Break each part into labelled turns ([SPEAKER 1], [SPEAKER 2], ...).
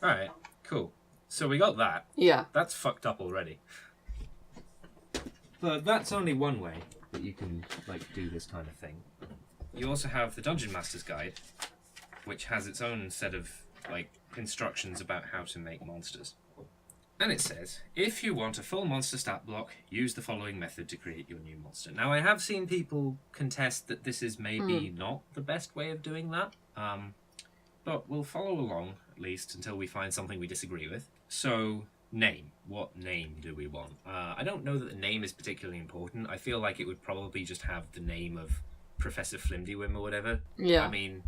[SPEAKER 1] Alright, cool. So we got that.
[SPEAKER 2] Yeah.
[SPEAKER 1] That's fucked up already. But that's only one way that you can, like, do this kind of thing. You also have the Dungeon Master's Guide, which has its own set of, like, instructions about how to make monsters. And it says, if you want a full monster stat block, use the following method to create your new monster. Now, I have seen people contest that this is maybe not the best way of doing that, but we'll follow along, at least, until we find something we disagree with. So, name. What name do we want? I don't know that the name is particularly important. I feel like it would probably just have the name of Professor Flimdywim or whatever.
[SPEAKER 2] Yeah.
[SPEAKER 1] I mean,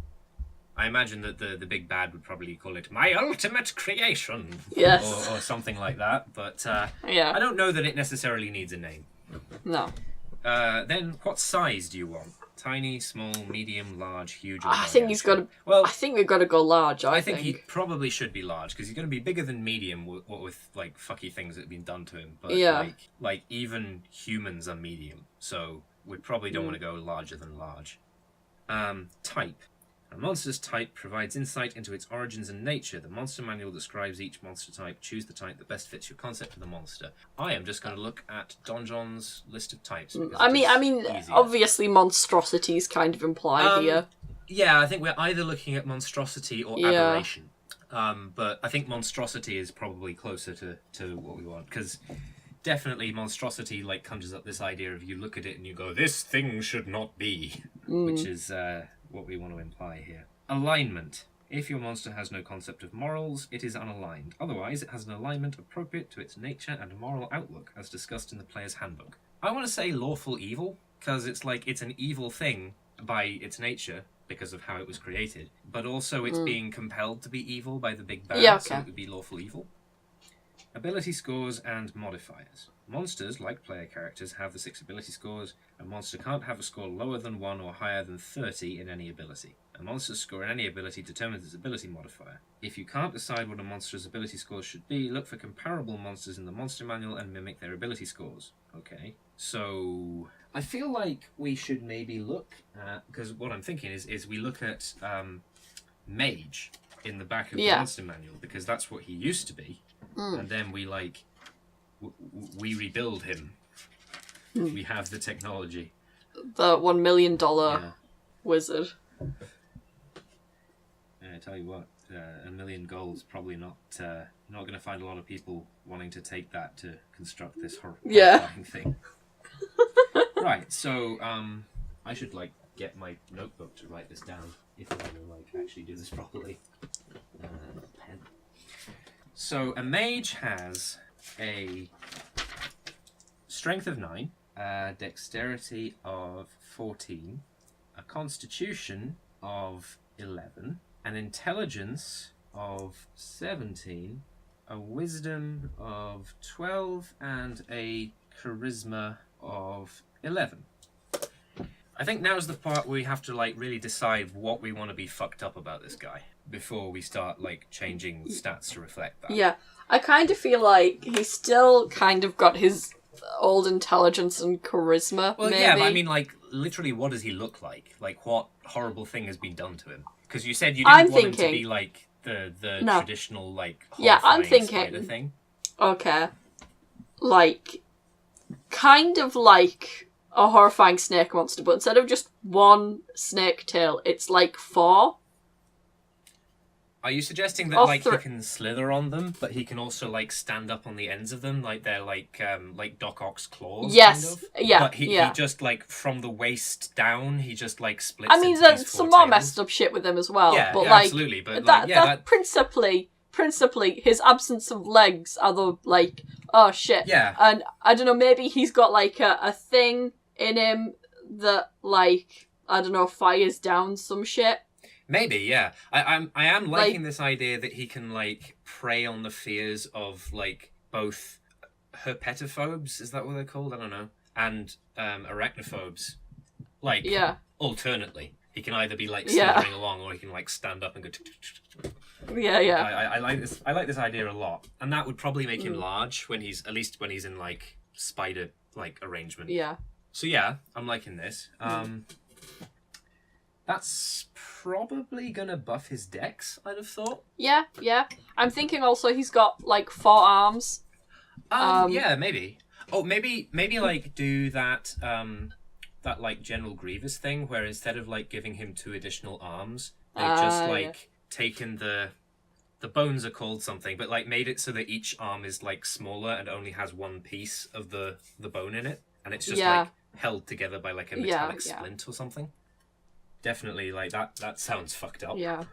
[SPEAKER 1] I imagine that the big bad would probably call it My Ultimate Creation.
[SPEAKER 2] Yes.
[SPEAKER 1] Or something like that. But
[SPEAKER 2] Yeah.
[SPEAKER 1] I don't know that it necessarily needs a name.
[SPEAKER 2] No.
[SPEAKER 1] Then, what size do you want? Tiny, small, medium, large, huge, or
[SPEAKER 2] I think he's got to...
[SPEAKER 1] Well,
[SPEAKER 2] I think we've got to go large,
[SPEAKER 1] I think he probably should be large, because he's going to be bigger than medium, with like, fucky things that have been done to him. But,
[SPEAKER 2] Yeah.
[SPEAKER 1] like, even humans are medium, so we probably don't want to go larger than large. Type. A monster's type provides insight into its origins and nature. The monster manual describes each monster type. Choose the type that best fits your concept of the monster. I am just going to look at Donjon's list of types.
[SPEAKER 2] I mean, obviously monstrosity is kind of implied here.
[SPEAKER 1] Yeah, I think we're either looking at monstrosity or aberration. But I think monstrosity is probably closer to what we want, because definitely monstrosity like conjures up this idea of you look at it and you go, this thing should not be, which is what we want to imply here. Alignment. If your monster has no concept of morals, it is unaligned. Otherwise, it has an alignment appropriate to its nature and moral outlook, as discussed in the player's handbook. I want to say lawful evil, because it's like it's an evil thing by its nature, because of how it was created, but also it's being compelled to be evil by the big bad, so it would be lawful evil. Ability scores and modifiers. Monsters, like player characters, have the 6 ability scores. A monster can't have a score lower than 1 or higher than 30 in any ability. A monster's score in any ability determines its ability modifier. If you can't decide what a monster's ability scores should be, look for comparable monsters in the monster manual and mimic their ability scores. Okay. So, I feel like we should maybe look at, because what I'm thinking is we look at Mage in the back of the monster manual, because that's what he used to be. And then we we rebuild him. We have the technology.
[SPEAKER 2] The $1 million wizard.
[SPEAKER 1] I tell you what, $1 million gold's probably not going to find a lot of people wanting to take that to construct this horrifying thing. Right, so I should get my notebook to write this down if I want to actually do this properly. Pen. So a mage has a strength of 9, a dexterity of 14, a constitution of 11, an intelligence of 17, a wisdom of 12, and a charisma of 11. I think now's the part where we have to really decide what we want to be fucked up about this guy before we start changing stats to reflect that.
[SPEAKER 2] Yeah, I kind of feel like he's still kind of got his old intelligence and charisma.
[SPEAKER 1] Well,
[SPEAKER 2] maybe.
[SPEAKER 1] yeah, but I mean, really, what does he look like? What horrible thing has been done to him? Because you said you didn't want him to be the traditional
[SPEAKER 2] I'm thinking
[SPEAKER 1] spider thing.
[SPEAKER 2] Okay, kind of like a horrifying snake monster, but instead of just one snake tail, it's 4.
[SPEAKER 1] Are you suggesting that he can slither on them, but he can also stand up on the ends of them, they're like Doc Ock's claws?
[SPEAKER 2] Yes,
[SPEAKER 1] kind of?
[SPEAKER 2] yeah,
[SPEAKER 1] but he just from the waist down, he just splits.
[SPEAKER 2] I mean, there's some more messed up shit with him as well.
[SPEAKER 1] Yeah,
[SPEAKER 2] but
[SPEAKER 1] absolutely. But
[SPEAKER 2] that principally his absence of legs are the oh shit.
[SPEAKER 1] Yeah,
[SPEAKER 2] and I don't know, maybe he's got a thing in him that I don't know, fires down some shit.
[SPEAKER 1] Maybe, yeah. I am liking this idea that he can prey on the fears of both herpetophobes, is that what they're called? I don't know. And arachnophobes. Alternately. He can either be slithering along, or he can stand up and go.
[SPEAKER 2] Yeah.
[SPEAKER 1] I like this. I like this idea a lot, and that would probably make him large when he's in spider arrangement.
[SPEAKER 2] Yeah.
[SPEAKER 1] So yeah, I'm liking this. That's probably gonna buff his dex, I'd have thought.
[SPEAKER 2] Yeah. I'm thinking also he's got like 4 arms.
[SPEAKER 1] Yeah, maybe. Oh, maybe like do that that like General Grievous thing where instead of like giving him 2 additional arms, they've just like taken the bones are called something, but like made it so that each arm is like smaller and only has 1 piece of the bone in it, and it's just like held together by like a metallic splint or something. Definitely, like that sounds fucked up.
[SPEAKER 2] Yeah.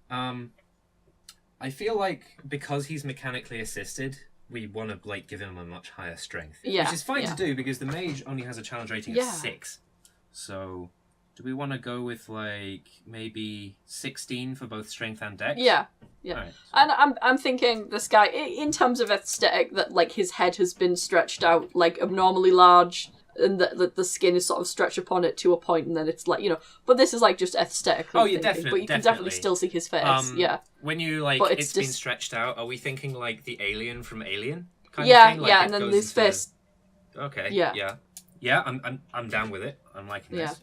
[SPEAKER 1] I feel like because he's mechanically assisted, we want to like give him a much higher strength, which is fine to do because the mage only has a challenge rating of 6. So, do we want to go with like maybe 16 for both strength and dex?
[SPEAKER 2] Yeah.
[SPEAKER 1] Right.
[SPEAKER 2] And I'm thinking this guy, in terms of aesthetic, that like his head has been stretched out like abnormally large, and the skin is sort of stretched upon it to a point, and then it's like, but this is like just aesthetically.
[SPEAKER 1] Oh, yeah, definitely.
[SPEAKER 2] But you can definitely still see his face.
[SPEAKER 1] When you like, but it's been stretched out. Are we thinking like the alien from Alien kind
[SPEAKER 2] of
[SPEAKER 1] thing? Like
[SPEAKER 2] and then his face.
[SPEAKER 1] Okay. Yeah. I'm down with it. I'm liking this.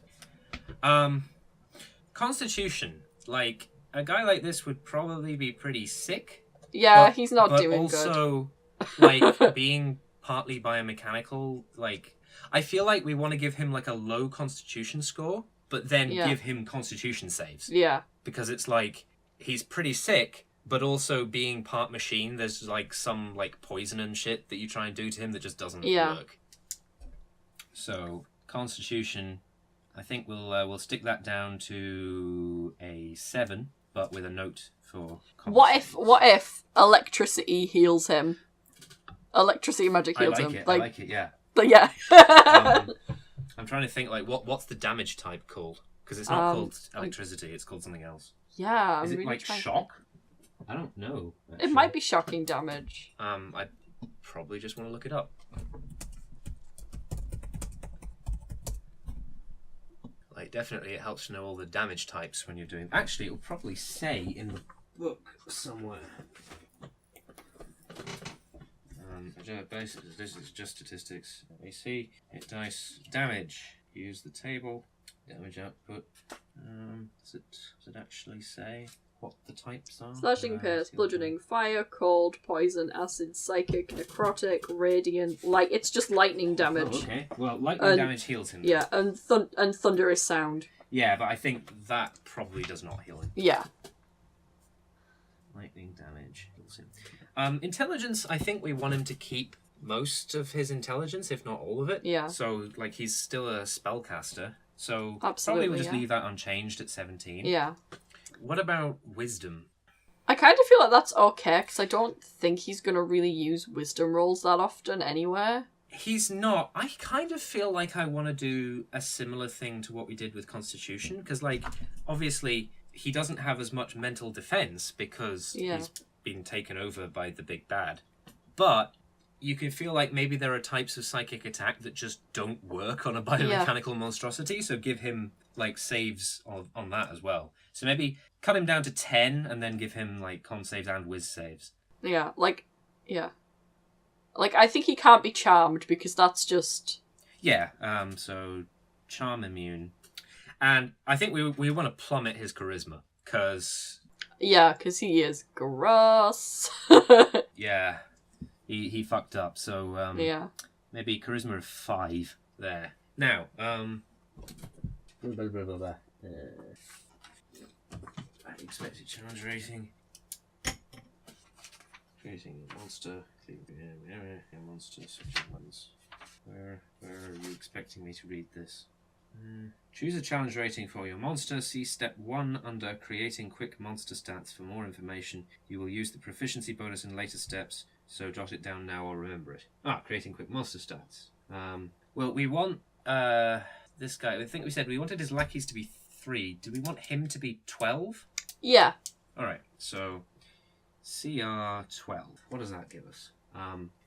[SPEAKER 1] Constitution, like a guy like this would probably be pretty sick.
[SPEAKER 2] Yeah, he's not doing
[SPEAKER 1] also, good. Like being partly biomechanical, like. I feel like we want to give him like a low constitution score, but then give him constitution saves.
[SPEAKER 2] Yeah.
[SPEAKER 1] Because it's like, he's pretty sick, but also being part machine, there's like some like poison and shit that you try and do to him that just doesn't work. So, constitution, I think we'll stick that down to a 7, but with a note for
[SPEAKER 2] What if electricity heals him? Electricity magic heals him.
[SPEAKER 1] I like it, yeah.
[SPEAKER 2] But yeah.
[SPEAKER 1] I'm trying to think, like, what's the damage type called? Because it's not called electricity, it's called something else.
[SPEAKER 2] Yeah.
[SPEAKER 1] Is it like shock? I don't know. Actually.
[SPEAKER 2] It might be shocking damage.
[SPEAKER 1] I probably just want to look it up. Like, definitely it helps to know all the damage types when you're doing... Actually, it'll probably say in the book somewhere. This is just statistics. AC, hit dice, damage. Use the table. Damage output. Does it actually say what the types are?
[SPEAKER 2] Slashing, pierce, bludgeoning, fire, cold, poison, acid, psychic, necrotic, radiant, light. It's just lightning damage.
[SPEAKER 1] Oh, okay. Well, lightning damage heals him.
[SPEAKER 2] Yeah, and thunderous sound.
[SPEAKER 1] Yeah, but I think that probably does not heal him.
[SPEAKER 2] Yeah.
[SPEAKER 1] Lightning damage heals him. Intelligence, I think we want him to keep most of his intelligence, if not all of it.
[SPEAKER 2] Yeah.
[SPEAKER 1] So, like, he's still a spellcaster. So,
[SPEAKER 2] absolutely,
[SPEAKER 1] probably we'll just leave that unchanged at 17.
[SPEAKER 2] Yeah.
[SPEAKER 1] What about wisdom?
[SPEAKER 2] I kind of feel like that's okay, because I don't think he's going to really use wisdom rolls that often anyway.
[SPEAKER 1] He's not. I kind of feel like I want to do a similar thing to what we did with Constitution, because, like, obviously, he doesn't have as much mental defense because he's been taken over by the big bad. But you can feel like maybe there are types of psychic attack that just don't work on a biomechanical monstrosity, so give him, like, saves on that as well. So maybe cut him down to 10 and then give him, like, con saves and whiz saves.
[SPEAKER 2] Yeah, like, I think he can't be charmed because that's just...
[SPEAKER 1] Yeah, so charm immune. And I think we want to plummet his charisma, because...
[SPEAKER 2] Yeah, because he is gross.
[SPEAKER 1] Yeah, he fucked up, so maybe charisma of 5 there. Now, expected challenge rating. Creating a monster. Monster such ones. Where are you expecting me to read this? Choose a challenge rating for your monster. See step 1 under creating quick monster stats for more information. You will use the proficiency bonus in later steps, so jot it down now or remember it. Creating quick monster stats. Well, we want this guy. I think we said we wanted his lackeys to be 3. Do we want him to be 12?
[SPEAKER 2] Yeah.
[SPEAKER 1] Alright, so CR 12. What does that give us?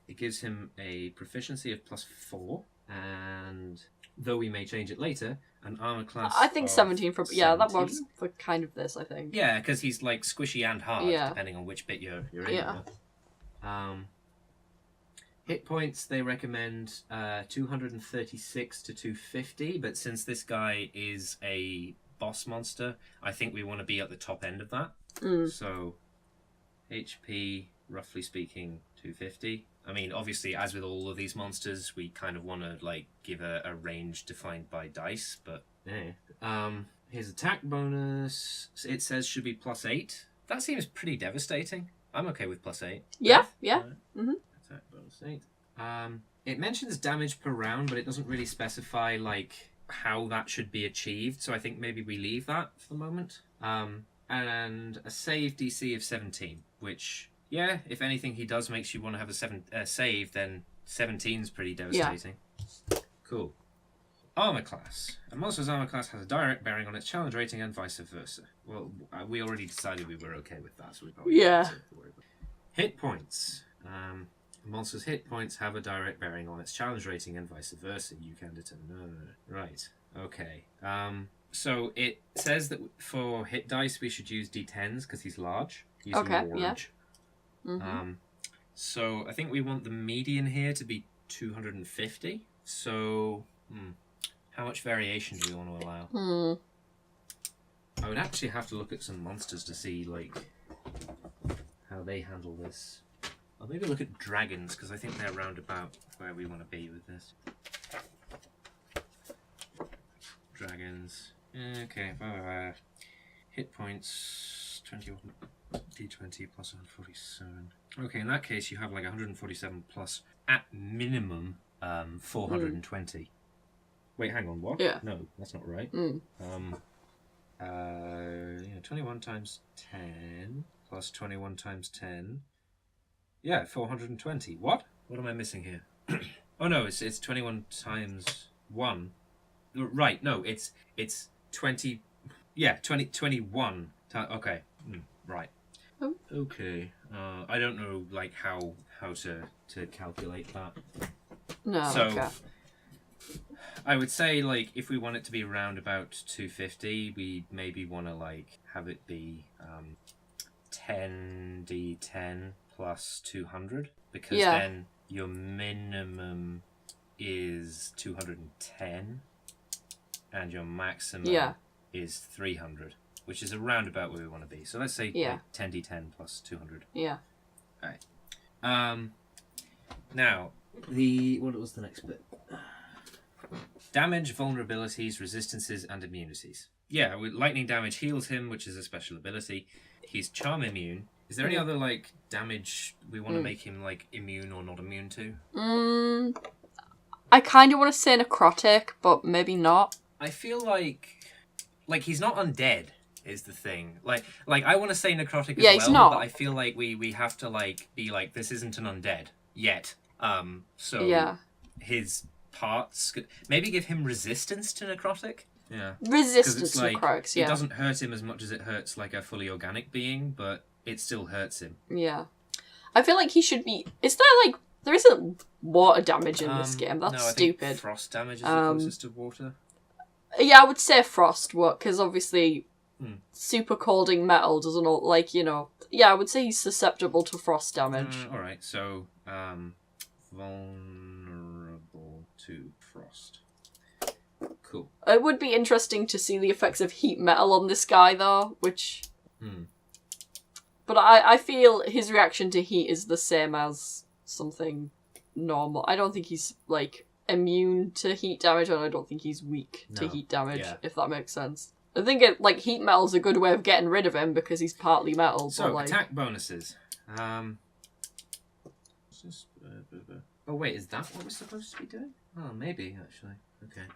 [SPEAKER 1] It gives him a proficiency of +4, and though we may change it later, an armor class.
[SPEAKER 2] I think 17 for
[SPEAKER 1] 17?
[SPEAKER 2] that works for kind of this, I think.
[SPEAKER 1] Yeah, because he's like squishy and hard, depending on which bit you're in. Hit points, they recommend 236 to 250, but since this guy is a boss monster, I think we want to be at the top end of that. So HP, roughly speaking, 250. I mean, obviously, as with all of these monsters, we kind of want to like give a range defined by dice, but his attack bonus, it says, should be +8. That seems pretty devastating. I'm okay with +8.
[SPEAKER 2] Yeah,
[SPEAKER 1] Beth?
[SPEAKER 2] yeah.
[SPEAKER 1] Right. Attack bonus 8. It mentions damage per round, but it doesn't really specify like how that should be achieved. So I think maybe we leave that for the moment. And a save DC of 17, which, yeah, if anything he does makes you want to have a save, then 17's pretty devastating. Yeah. Cool. Armor class. A monster's armor class has a direct bearing on its challenge rating and vice versa. Well, we already decided we were okay with that, so we probably don't have to worry about it. Hit points. A monster's hit points have a direct bearing on its challenge rating and vice versa. You can determine. Right. Okay. So it says that for hit dice we should use D10s because he's large. He's large. Yeah. So I think we want the median here to be 250. So how much variation do we want to allow? I would actually have to look at some monsters to see like how they handle this. I'll maybe look at dragons because I think they're round about where we want to be with this. Dragons. Okay. Hit points 21 D20 plus 147. Okay, in that case you have like 147 plus at minimum 420. Wait, hang on, what?
[SPEAKER 2] Yeah.
[SPEAKER 1] No, that's not right. 21 times 10 plus 21 times 10. Yeah, 420. What? What am I missing here? Oh no, it's 21 times 1. Right, no, it's 20. Yeah, 21. Okay, right. Okay. I don't know like how to calculate that.
[SPEAKER 2] No.
[SPEAKER 1] So
[SPEAKER 2] okay.
[SPEAKER 1] I would say like if we want it to be around about 250, we maybe want to like have it be 10d10 plus 200 because then your minimum is 210 and your maximum is 300, which is around about where we want to be. So let's say like 10d10 plus 200.
[SPEAKER 2] Yeah.
[SPEAKER 1] All right. Now what was the next bit? Damage, vulnerabilities, resistances, and immunities. Yeah, with lightning damage heals him, which is a special ability. He's charm immune. Is there any other like damage we want to make him like immune or not immune to?
[SPEAKER 2] I kind of want to say necrotic, but maybe not.
[SPEAKER 1] I feel like he's not undead is the thing. Like I want to say necrotic as well,
[SPEAKER 2] he's not.
[SPEAKER 1] But I feel like we have to like be like this isn't an undead yet. His parts maybe give him resistance to necrotic. Yeah.
[SPEAKER 2] Resistance to necrotics,
[SPEAKER 1] It doesn't hurt him as much as it hurts like a fully organic being, but it still hurts him.
[SPEAKER 2] Yeah. I feel like he should be... Is there, like... There isn't water damage in this game. That's stupid.
[SPEAKER 1] Think frost damage is the closest to water.
[SPEAKER 2] Yeah, I would say frost, because obviously super colding metal doesn't... Like, you know... Yeah, I would say he's susceptible to frost damage.
[SPEAKER 1] Alright, so... vulnerable to frost. Cool.
[SPEAKER 2] It would be interesting to see the effects of heat metal on this guy, though, which... But I feel his reaction to heat is the same as something normal. I don't think he's, like, immune to heat damage, and I don't think he's weak to heat damage, if that makes sense. I think, heat metal's a good way of getting rid of him, because he's partly metal.
[SPEAKER 1] So,
[SPEAKER 2] but,
[SPEAKER 1] attack bonuses. Oh, wait, is that what we're supposed to be doing? Oh, maybe, actually. Okay.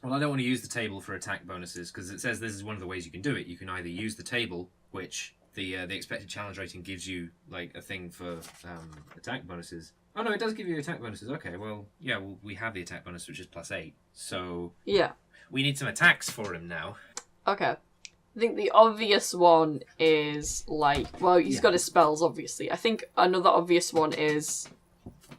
[SPEAKER 1] Well, I don't want to use the table for attack bonuses, because it says this is one of the ways you can do it. You can either use the table, which... The expected challenge rating gives you like a thing for attack bonuses. Oh no, it does give you attack bonuses. Okay, well, yeah, we have the attack bonus, which is +8. So
[SPEAKER 2] yeah,
[SPEAKER 1] we need some attacks for him now.
[SPEAKER 2] Okay, I think the obvious one is like, well, he's got his spells, obviously. I think another obvious one is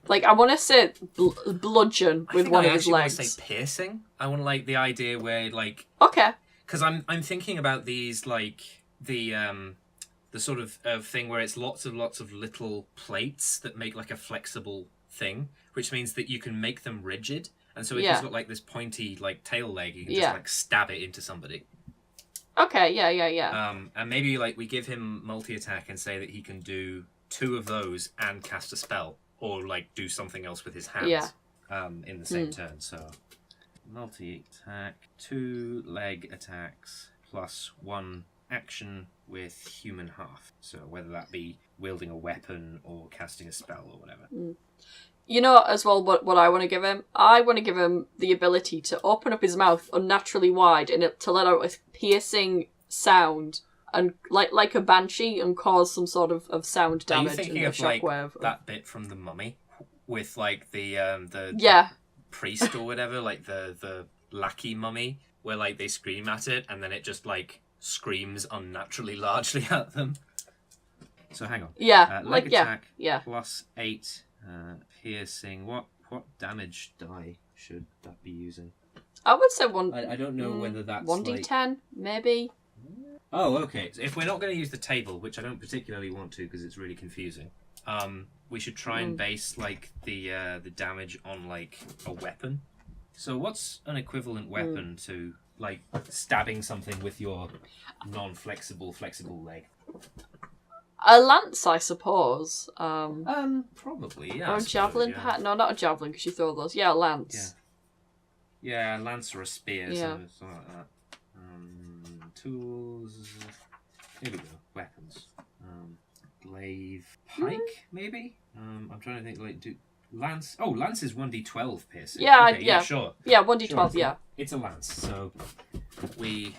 [SPEAKER 2] like I want to say bludgeon with one of his legs.
[SPEAKER 1] I want to say piercing. I want like the idea where like because I'm thinking about these like the sort of thing where it's lots of little plates that make like a flexible thing, which means that you can make them rigid, and so if he's got like this pointy like tail leg, you can just like stab it into somebody.
[SPEAKER 2] Okay, yeah.
[SPEAKER 1] And maybe like we give him multi-attack and say that he can do 2 of those and cast a spell, or like do something else with his hands. In the same turn. So multi-attack, 2 leg attacks plus 1 action with human half. So whether that be wielding a weapon or casting a spell or whatever.
[SPEAKER 2] You know, as well, what I want to give him? I want to give him the ability to open up his mouth unnaturally wide and to let out a piercing sound, and like a banshee, and cause some sort of sound damage.
[SPEAKER 1] Are you thinking
[SPEAKER 2] and
[SPEAKER 1] of like
[SPEAKER 2] shockwave.
[SPEAKER 1] that bit from The Mummy, with like the priest or whatever, like the lackey mummy, where like they scream at it and then it just like screams unnaturally largely at them? So hang on. Leg attack plus 8. Piercing. What damage die should that be using?
[SPEAKER 2] I would say one.
[SPEAKER 1] I don't know whether that's
[SPEAKER 2] 1d10 maybe.
[SPEAKER 1] Oh, okay. So if we're not going to use the table, which I don't particularly want to because it's really confusing, we should try and base like the damage on like a weapon. So what's an equivalent weapon to like stabbing something with your flexible leg?
[SPEAKER 2] A lance, I suppose.
[SPEAKER 1] Probably, yeah.
[SPEAKER 2] Or a javelin, perhaps? No, not a javelin, because you throw those. Yeah, a lance.
[SPEAKER 1] Yeah, a lance or a spear, something like that. Tools. Here we go. Weapons. Glaive. Pike, maybe? I'm trying to think, like, lance. Oh, lance is 1d12 piercing.
[SPEAKER 2] Yeah,
[SPEAKER 1] okay, yeah, sure.
[SPEAKER 2] Yeah, 1d12,
[SPEAKER 1] sure.
[SPEAKER 2] yeah.
[SPEAKER 1] It's a lance, so we...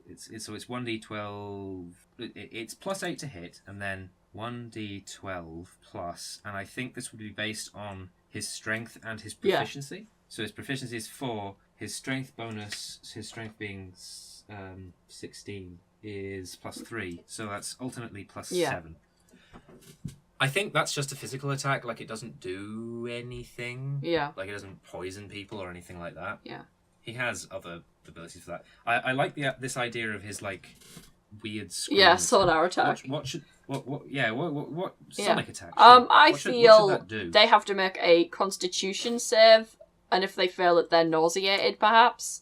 [SPEAKER 1] It's 1d12. It's plus 8 to hit, and then 1d12 plus, and I think this would be based on his strength and his proficiency. Yeah. So his proficiency is 4. His strength bonus, his strength being 16, is plus 3. So that's ultimately plus 7. I think that's just a physical attack. Like it doesn't do anything.
[SPEAKER 2] Yeah.
[SPEAKER 1] Like it doesn't poison people or anything like that.
[SPEAKER 2] Yeah.
[SPEAKER 1] He has other abilities for that. I like this idea of his like weird screams.
[SPEAKER 2] Yeah, sonar attack.
[SPEAKER 1] What sonic attack?
[SPEAKER 2] I feel they have to make a Constitution save, and if they fail it, they're nauseated. Perhaps,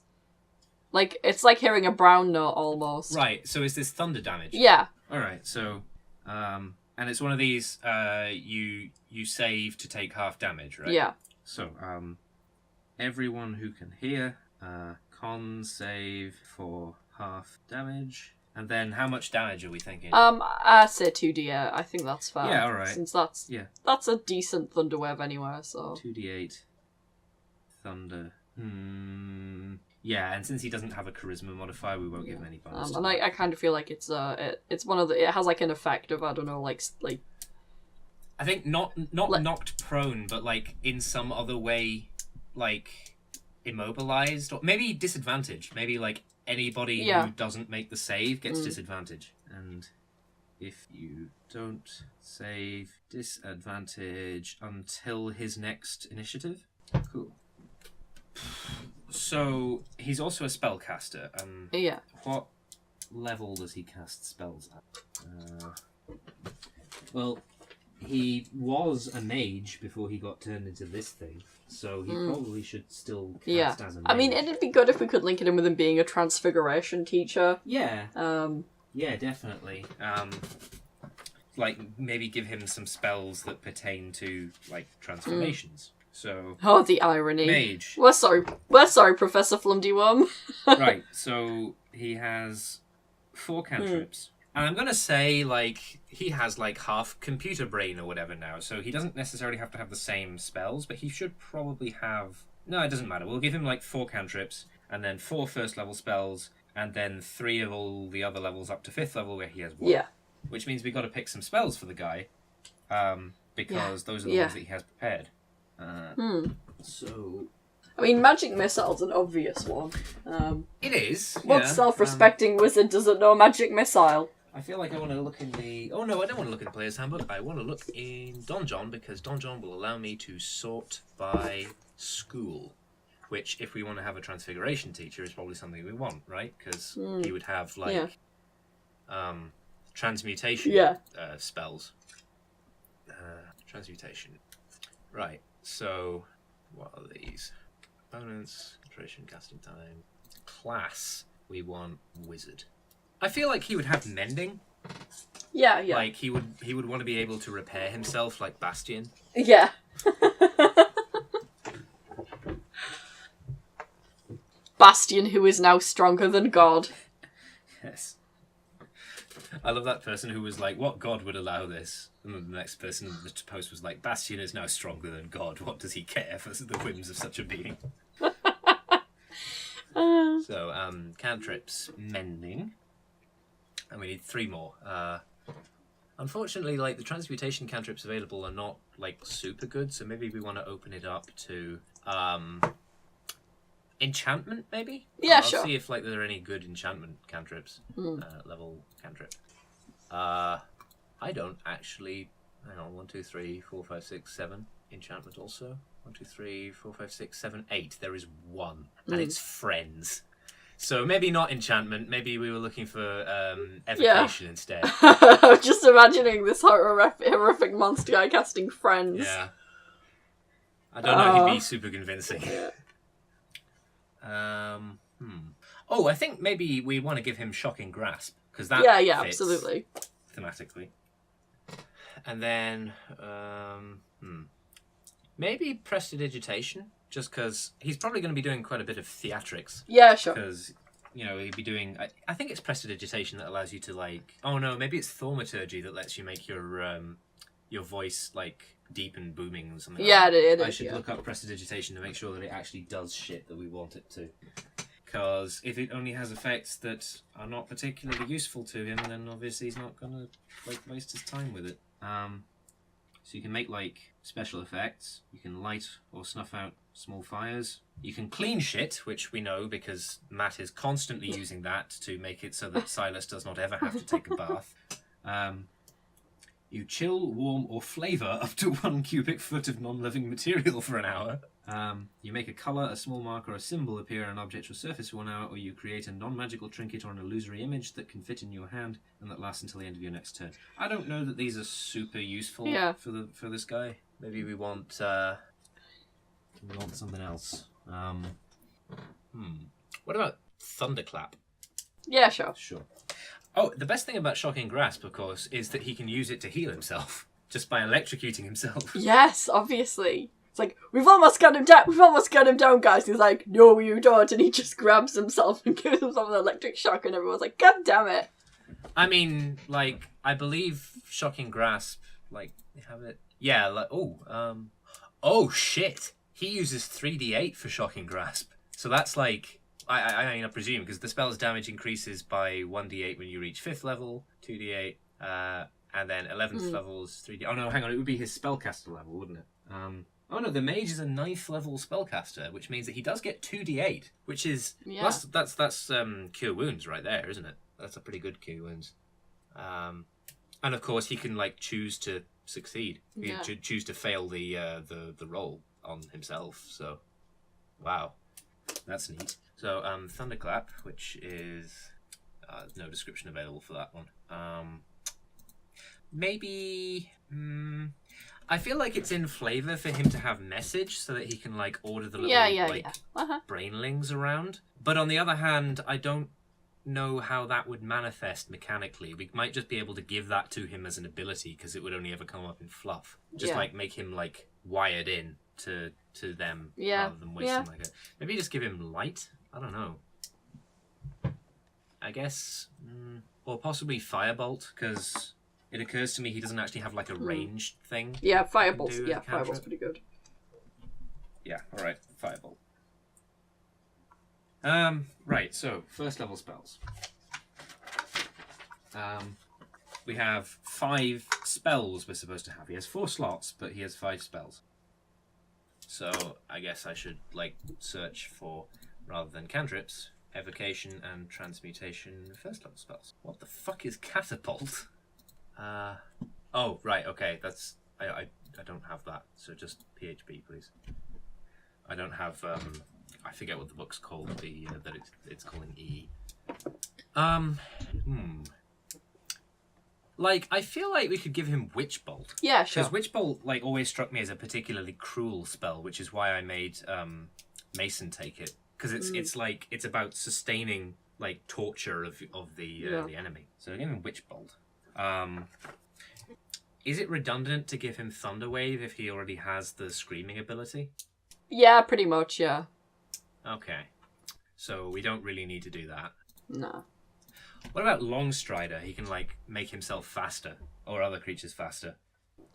[SPEAKER 2] like it's like hearing a brown note almost.
[SPEAKER 1] Right. So is this thunder damage?
[SPEAKER 2] Yeah.
[SPEAKER 1] All right. So, and it's one of these. You save to take half damage, right?
[SPEAKER 2] Yeah.
[SPEAKER 1] So, everyone who can hear. Con save for half damage. And then how much damage are we thinking?
[SPEAKER 2] I say 2d8. I think that's fair.
[SPEAKER 1] Yeah, alright.
[SPEAKER 2] Since that's a decent thunder wave anyway, so
[SPEAKER 1] 2d8 thunder. Yeah, and since he doesn't have a charisma modifier, we won't give him any bonus.
[SPEAKER 2] And I kind of feel like it's one of it has like an effect of, I don't know, like
[SPEAKER 1] I think not knocked prone, but like in some other way, like immobilized, or maybe disadvantaged. Maybe like anybody who doesn't make the save gets disadvantage, and if you don't save, disadvantage until his next initiative. Cool. So he's also a spellcaster. What level does he cast spells at? Well, he was a mage before he got turned into this thing. So he probably should still cast as a mage.
[SPEAKER 2] I mean, it'd be good if we could link it in with him being a transfiguration teacher.
[SPEAKER 1] Yeah. Yeah, definitely. Like, maybe give him some spells that pertain to, like, transformations. So...
[SPEAKER 2] Oh, the irony.
[SPEAKER 1] Mage.
[SPEAKER 2] We're sorry, Professor Flumdyworm.
[SPEAKER 1] Right, so he has 4 cantrips. And I'm going to say, like, he has, like, half computer brain or whatever now, so he doesn't necessarily have to have the same spells, but he should probably have... No, it doesn't matter. We'll give him, like, 4 cantrips, and then 4 first-level spells, and then 3 of all the other levels up to 5th level where he has 1.
[SPEAKER 2] Yeah.
[SPEAKER 1] Which means we've got to pick some spells for the guy, because those are the ones that he has prepared. So...
[SPEAKER 2] I mean, Magic Missile's an obvious one.
[SPEAKER 1] It is.
[SPEAKER 2] What self-respecting wizard doesn't know Magic Missile?
[SPEAKER 1] I feel like I want to look in the... Oh, no, I don't want to look in the Player's Handbook. I want to look in Donjon, because Donjon will allow me to sort by school. Which, if we want to have a Transfiguration teacher, is probably something we want, right? Because he would have, like, transmutation spells. Transmutation. Right, so... What are these? Opponents, concentration, casting time. class, we want wizard. I feel like he would have mending.
[SPEAKER 2] Yeah.
[SPEAKER 1] Like he would want to be able to repair himself, like Bastion.
[SPEAKER 2] Yeah. Bastion, who is now stronger than God.
[SPEAKER 1] Yes. I love that person who was like, what god would allow this? And then the next person in the post was like, Bastion is now stronger than God. What does he care for the whims of such a being? So, cantrips, mending. And we need 3 more. Unfortunately, like, the transmutation cantrips available are not, like, super good, so maybe we want to open it up to, enchantment, maybe?
[SPEAKER 2] Yeah,
[SPEAKER 1] I'll
[SPEAKER 2] sure.
[SPEAKER 1] see if, like, there are any good enchantment cantrips. Level cantrip. I don't actually... Hang on, 1, 2, 3, 4, 5, 6, 7. Enchantment also. 1, 2, 3, 4, 5, 6, 7, 8. There is 1. And it's friends. So maybe not enchantment. Maybe we were looking for evocation instead.
[SPEAKER 2] I'm just imagining this horrific monster guy casting friends.
[SPEAKER 1] Yeah. I don't know. He'd be super convincing. Oh, I think maybe we want to give him shocking grasp because that
[SPEAKER 2] yeah,
[SPEAKER 1] fits
[SPEAKER 2] absolutely.
[SPEAKER 1] thematically. And then maybe prestidigitation, just because he's probably going to be doing quite a bit of theatrics.
[SPEAKER 2] Yeah, sure.
[SPEAKER 1] Because he'd be doing. I think it's prestidigitation that allows you to like. Oh no, maybe it's thaumaturgy that lets you make your voice like deep and booming and something.
[SPEAKER 2] Yeah,
[SPEAKER 1] like that.
[SPEAKER 2] it is.
[SPEAKER 1] I should look up prestidigitation to make sure that it actually does shit that we want it to. Because if it only has effects that are not particularly useful to him, then obviously he's not gonna like waste his time with it. So you can make like special effects. You can light or snuff out small fires. You can clean shit, which we know because Matt is constantly using that to make it so that Silas does not ever have to take a bath. You chill, warm, or flavour up to 1 cubic foot of non-living material for an hour. You make a colour, a small mark, or a symbol appear on an object or surface for 1 hour, or you create a non-magical trinket or an illusory image that can fit in your hand and that lasts until the end of your next turn. I don't know that these are super useful for this guy. Maybe we want something else. What about Thunderclap?
[SPEAKER 2] Yeah, sure.
[SPEAKER 1] Sure. Oh, the best thing about Shocking Grasp, of course, is that he can use it to heal himself just by electrocuting himself.
[SPEAKER 2] Yes, obviously. It's like, we've almost got him down, guys. He's like, no, you don't. And he just grabs himself and gives himself an electric shock, and everyone's like, God damn it.
[SPEAKER 1] I mean, like, I believe Shocking Grasp, like, they have it. Yeah, like, oh, shit. He uses 3d8 for Shocking Grasp. So that's like, I mean, I presume, because the spell's damage increases by 1d8 when you reach 5th level, 2d8, and then 11th level's 3d8. Oh, no, hang on, it would be his spellcaster level, wouldn't it? Oh no, the mage is a 9th level spellcaster, which means that he does get 2d8, which is that's cure wounds right there, isn't it? That's a pretty good cure wounds. And of course he can like choose to succeed. He can choose to fail the roll on himself. So, wow, that's neat. So Thunderclap, which is no description available for that one. Maybe. I feel like it's in flavour for him to have message so that he can like order the little brainlings around. But on the other hand, I don't know how that would manifest mechanically. We might just be able to give that to him as an ability because it would only ever come up in fluff. Just like make him like wired in to them rather than wasting like a... Maybe just give him light? I don't know. I guess... or possibly Firebolt because... It occurs to me he doesn't actually have like a ranged thing.
[SPEAKER 2] Yeah, Firebolt's pretty good.
[SPEAKER 1] Yeah, alright, Firebolt. Right, so first level spells. We have 5 spells we're supposed to have. He has 4 slots, but he has 5 spells. So I guess I should like search for, rather than cantrips, evocation and transmutation first level spells. What the fuck is catapult? Oh, right, okay, that's... I don't have that, so just PHP, please. I don't have, I forget what the book's called, that it's calling E. Like, I feel like we could give him Witch Bolt.
[SPEAKER 2] Yeah, sure.
[SPEAKER 1] Because Witch Bolt, like, always struck me as a particularly cruel spell, which is why I made, Mason take it. because it's like it's about sustaining like torture of the enemy. So give him Witch Bolt. Is it redundant to give him Thunder Wave if he already has the screaming ability?
[SPEAKER 2] Yeah, pretty much. Yeah.
[SPEAKER 1] Okay, so we don't really need to do that.
[SPEAKER 2] No.
[SPEAKER 1] What about Longstrider? He can like make himself faster or other creatures faster.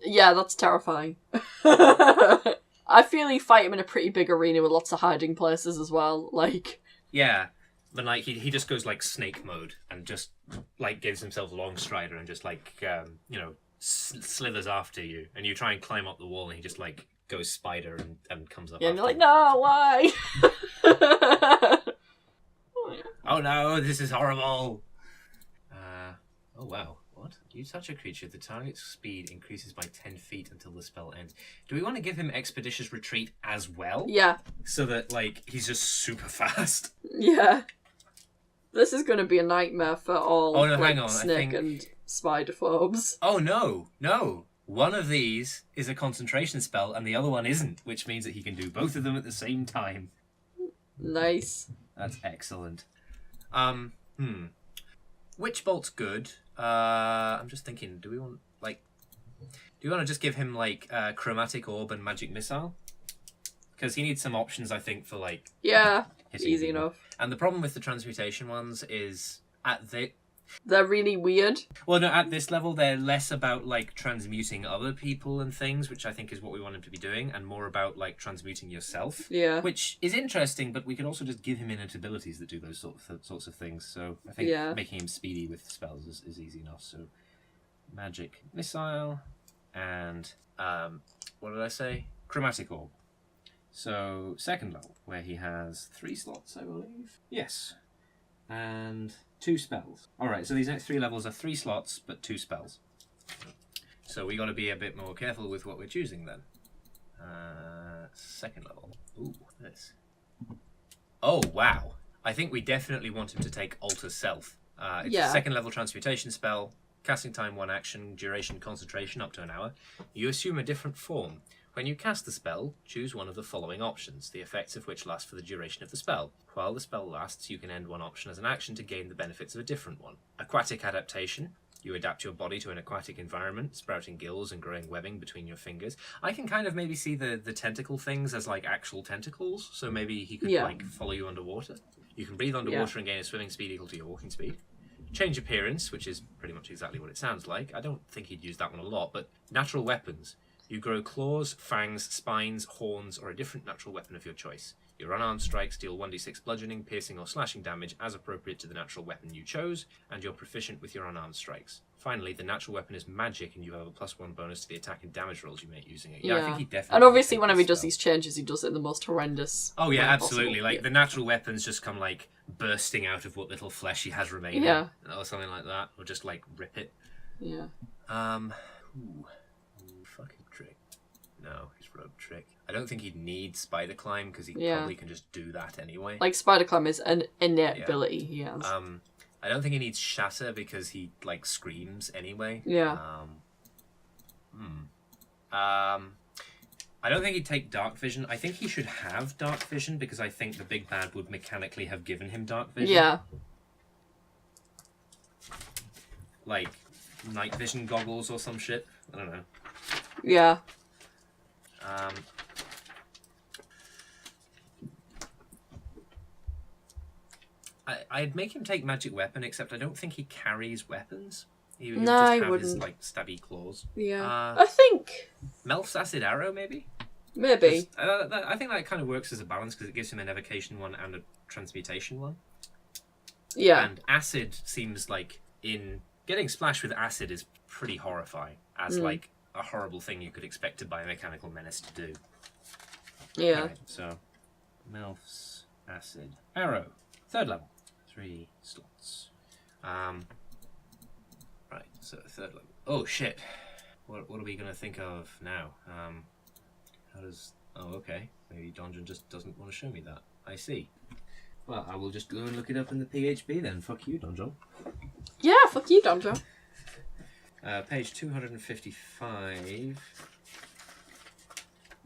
[SPEAKER 2] Yeah, that's terrifying. I feel you fight him in a pretty big arena with lots of hiding places as well. Like,
[SPEAKER 1] yeah, but like he just goes like snake mode and just like gives himself Longstrider and just like slithers after you, and you try and climb up the wall and he just like goes spider and comes up.
[SPEAKER 2] Yeah, and you're like,
[SPEAKER 1] you.
[SPEAKER 2] no, why?
[SPEAKER 1] Oh no, this is horrible. Oh wow. What? You touch a creature, the target's speed increases by 10 feet until the spell ends. Do we want to give him Expeditious Retreat as well?
[SPEAKER 2] Yeah.
[SPEAKER 1] So that, like, he's just super fast?
[SPEAKER 2] Yeah. This is going to be a nightmare for all
[SPEAKER 1] hang on.
[SPEAKER 2] snake and spider phobes.
[SPEAKER 1] Oh, no. One of these is a concentration spell and the other one isn't, which means that he can do both of them at the same time.
[SPEAKER 2] Nice.
[SPEAKER 1] That's excellent. Witch Bolt's good. I'm just thinking, do we want to just give him like Chromatic Orb and Magic Missile? Because he needs some options, I think, for like
[SPEAKER 2] easy
[SPEAKER 1] people.
[SPEAKER 2] enough.
[SPEAKER 1] And the problem with the transmutation ones is
[SPEAKER 2] they're really weird.
[SPEAKER 1] Well, no, at this level they're less about like transmuting other people and things, which I think is what we want him to be doing, and more about like transmuting yourself.
[SPEAKER 2] Yeah.
[SPEAKER 1] Which is interesting, but we could also just give him innate abilities that do those sorts of things. So I think making him speedy with spells is easy enough. So Magic Missile and what did I say? Chromatic Orb. So second level, where he has 3 slots, I believe. Yes. And 2 spells. Alright, so these next 3 levels are 3 slots, but 2 spells. So we got to be a bit more careful with what we're choosing then. Second level. Ooh, this. Oh, wow. I think we definitely want him to take Alter Self. It's a second level transmutation spell. Casting time 1 action, duration concentration up to an hour. You assume a different form. When you cast the spell, choose one of the following options, the effects of which last for the duration of the spell. While the spell lasts, you can end one option as an action to gain the benefits of a different one. Aquatic Adaptation. You adapt your body to an aquatic environment, sprouting gills and growing webbing between your fingers. I can kind of maybe see the tentacle things as like actual tentacles, so maybe he could like follow you underwater. You can breathe underwater and gain a swimming speed equal to your walking speed. Change Appearance, which is pretty much exactly what it sounds like. I don't think he'd use that one a lot, but Natural Weapons. You grow claws, fangs, spines, horns, or a different natural weapon of your choice. Your unarmed strikes deal 1d6 bludgeoning, piercing, or slashing damage as appropriate to the natural weapon you chose, and you're proficient with your unarmed strikes. Finally, the natural weapon is magic, and you have a +1 bonus to the attack and damage rolls you make using it. Yeah, I think he definitely.
[SPEAKER 2] And obviously, whenever he does these changes, he does it in the most horrendous.
[SPEAKER 1] Oh yeah, absolutely. Like the natural weapons just come like bursting out of what little flesh he has remaining, or something like that, or just like rip it.
[SPEAKER 2] Yeah.
[SPEAKER 1] Fucking trick. No, he's rogue trick. I don't think he'd need spider climb because he probably can just do that anyway.
[SPEAKER 2] Like spider climb is an innate ability he has.
[SPEAKER 1] I don't think he needs shatter because he like screams anyway.
[SPEAKER 2] Yeah.
[SPEAKER 1] I don't think he'd take dark vision. I think he should have dark vision because I think the big bad would mechanically have given him dark vision.
[SPEAKER 2] Yeah.
[SPEAKER 1] Like night vision goggles or some shit. I don't know.
[SPEAKER 2] Yeah.
[SPEAKER 1] I'd make him take magic weapon, except I don't think he carries weapons. He would just have his like stabby claws.
[SPEAKER 2] Yeah. I think
[SPEAKER 1] Melf's acid arrow, maybe.
[SPEAKER 2] Maybe.
[SPEAKER 1] I think that kind of works as a balance because it gives him an evocation one and a transmutation one.
[SPEAKER 2] Yeah.
[SPEAKER 1] And acid seems like getting splashed with acid is pretty horrifying as like a horrible thing you could expect by a mechanical menace to do.
[SPEAKER 2] Yeah.
[SPEAKER 1] Right, so Melf's acid arrow, 3rd level, 3 slots. Right, so 3rd level. Oh shit! What are we gonna think of now? How does? Oh, okay. Maybe Donjon just doesn't want to show me that. I see. Well, I will just go and look it up in the PHP then. Fuck you, Donjon.
[SPEAKER 2] Yeah, fuck you, Donjon.
[SPEAKER 1] Page 255.